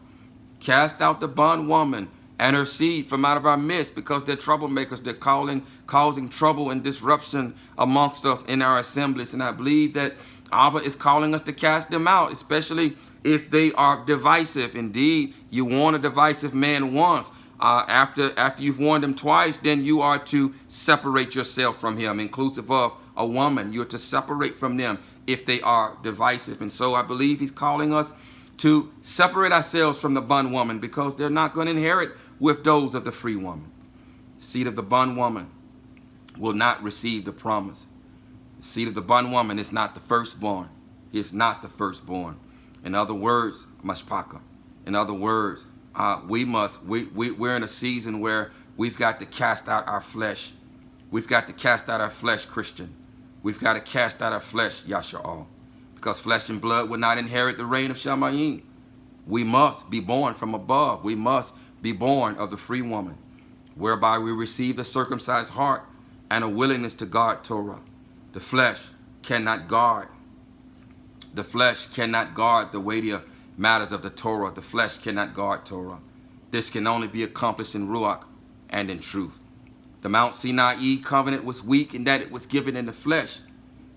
Cast out the bondwoman and her seed from out of our midst, because they're troublemakers. They're causing trouble and disruption amongst us in our assemblies. And I believe that Abba is calling us to cast them out, especially if they are divisive. Indeed, you warn a divisive man once. After you've warned him twice, then you are to separate yourself from him, inclusive of a woman. You're to separate from them if they are divisive. And so I believe he's calling us to separate ourselves from the bondwoman, because they're not going to inherit with those of the free woman. The seed of the bondwoman will not receive the promise. The seed of the bondwoman is not the firstborn. It's not the firstborn. In other words, Mashpaka, in other words, we're in a season where we've got to cast out our flesh. We've got to cast out our flesh, Christian. We've got to cast out our flesh, Yasha'al, because flesh and blood will not inherit the reign of Shamayim. We must be born from above. We must be born of the free woman, whereby we receive the circumcised heart and a willingness to guard Torah. The flesh cannot guard. The flesh cannot guard the weightier matters of the Torah. The flesh cannot guard Torah. This can only be accomplished in Ruach and in truth. The Mount Sinai covenant was weak in that it was given in the flesh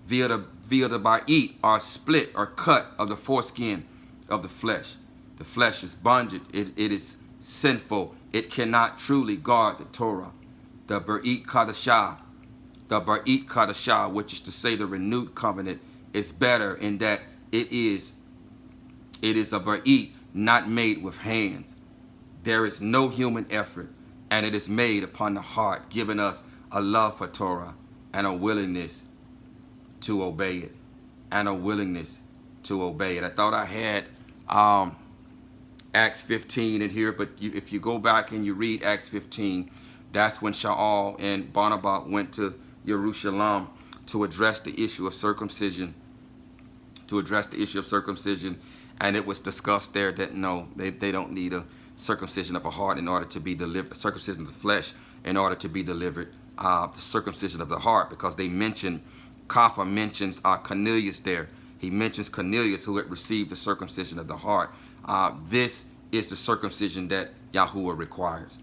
via the ba'it, or split or cut of the foreskin of the flesh. The flesh is bondage. It is sinful. It cannot truly guard the Torah. The Ba'it Kadashah, which is to say the renewed covenant, is better in that it is a Ba'it not made with hands. There is no human effort, and it is made upon the heart, giving us a love for Torah and a willingness to obey it. And a willingness to obey it. I thought I had Acts 15 in here, but if you go back and you read Acts 15, that's when Shaul and Barnabas went to Jerusalem to address the issue of circumcision. And it was discussed there that no, they don't need a circumcision of a heart in order to be delivered, circumcision of the flesh in order to be delivered, the circumcision of the heart, because they mentioned, Kapha mentions Cornelius there. He mentions Cornelius, who had received the circumcision of the heart. This is the circumcision that Yahuwah requires.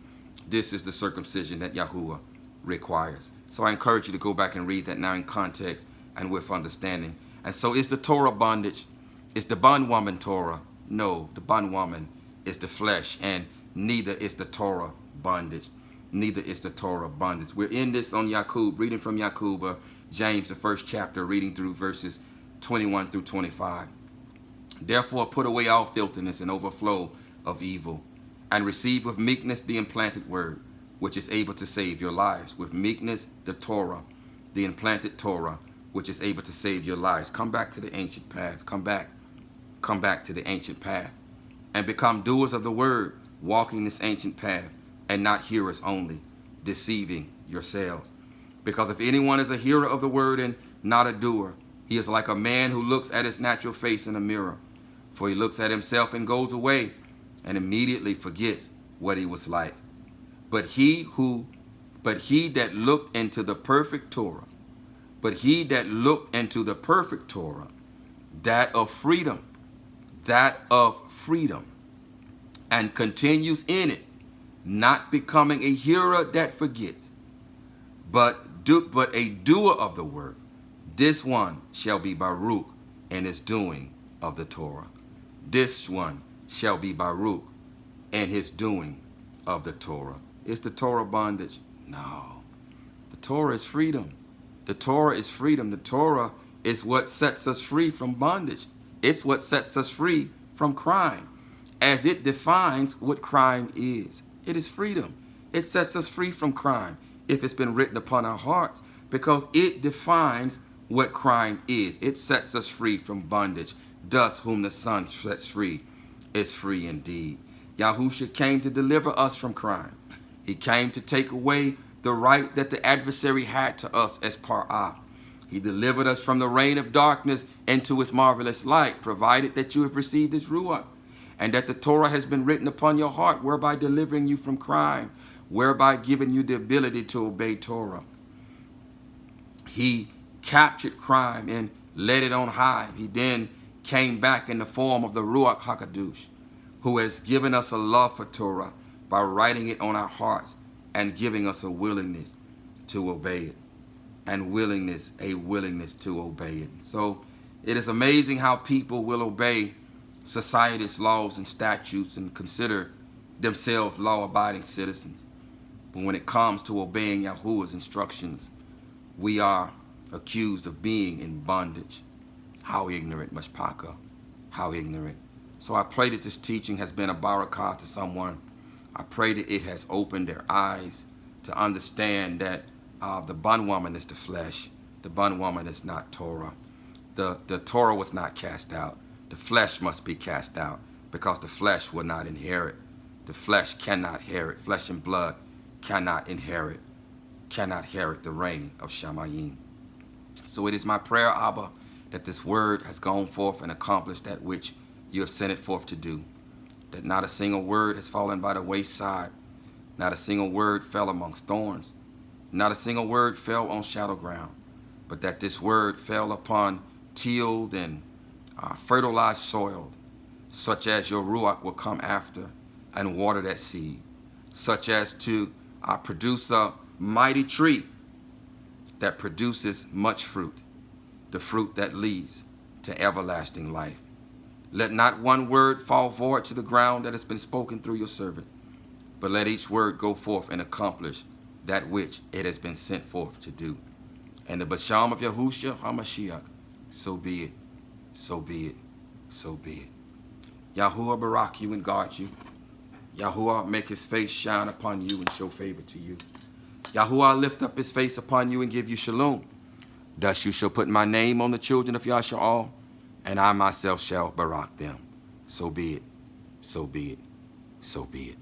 This is the circumcision that Yahuwah requires. So I encourage you to go back and read that now in context and with understanding. And so is the Torah bondage? Is the bondwoman Torah? No, the bondwoman is the flesh, and neither is the Torah bondage. Neither is the Torah bondage. We're in this on Yaqub, reading from Yaqub, James, the first chapter, reading through verses 21 through 25. Therefore put away all filthiness and overflow of evil, and receive with meekness the implanted word, which is able to save your lives. With meekness, the Torah, the implanted Torah, which is able to save your lives. Come back to the ancient path. Come back to the ancient path, and become doers of the word, walking this ancient path, and not hearers only, deceiving yourselves. Because if anyone is a hearer of the word and not a doer, he is like a man who looks at his natural face in a mirror. For he looks at himself and goes away and immediately forgets what he was like. But he that looked into the perfect Torah, that of freedom, and continues in it, not becoming a hearer that forgets, but a doer of the word, this one shall be Baruch in his doing of the Torah. This one shall be Baruch in his doing of the Torah. Is the Torah bondage? No. The Torah is freedom. The Torah is freedom. The Torah is what sets us free from bondage. It's what sets us free from crime, as it defines what crime is. It is freedom. It sets us free from crime if it's been written upon our hearts, because it defines what crime is. It sets us free from bondage. Thus, whom the Son sets free is free indeed. Yahushua came to deliver us from crime. He came to take away the right that the adversary had to us as par'ah. He delivered us from the reign of darkness into his marvelous light, provided that you have received his ruach, and that the Torah has been written upon your heart, whereby delivering you from crime, whereby giving you the ability to obey Torah. He captured crime and led it on high. He then came back in the form of the Ruach HaKadosh, who has given us a love for Torah by writing it on our hearts and giving us a willingness to obey it, and a willingness to obey it. So it is amazing how people will obey society's laws and statutes and consider themselves law-abiding citizens. But when it comes to obeying Yahuwah's instructions, we are accused of being in bondage. How ignorant, Mashpaka. How ignorant. So I pray that this teaching has been a barakah to someone. I pray that it has opened their eyes to understand that the bondwoman is the flesh. The bondwoman is not Torah. The Torah was not cast out. The flesh must be cast out, because the flesh will not inherit. The flesh cannot inherit. Flesh and blood cannot inherit the reign of Shamayim. So it is my prayer, Abba, that this word has gone forth and accomplished that which you have sent it forth to do. That not a single word has fallen by the wayside. Not a single word fell amongst thorns. Not a single word fell on shallow ground. But that this word fell upon tilled and fertilized soil, such as your Ruach will come after and water that seed, such as to produce a mighty tree that produces much fruit, the fruit that leads to everlasting life. Let not one word fall void to the ground that has been spoken through your servant, but let each word go forth and accomplish that which it has been sent forth to do. And the Basham of Yahushua HaMashiach, so be it, so be it, so be it. Yahuwah barak you and guard you. Yahuwah make his face shine upon you and show favor to you. Yahuwah lift up his face upon you and give you shalom. Thus you shall put my name on the children of Yasha'al, and I myself shall barak them. So be it, so be it, so be it.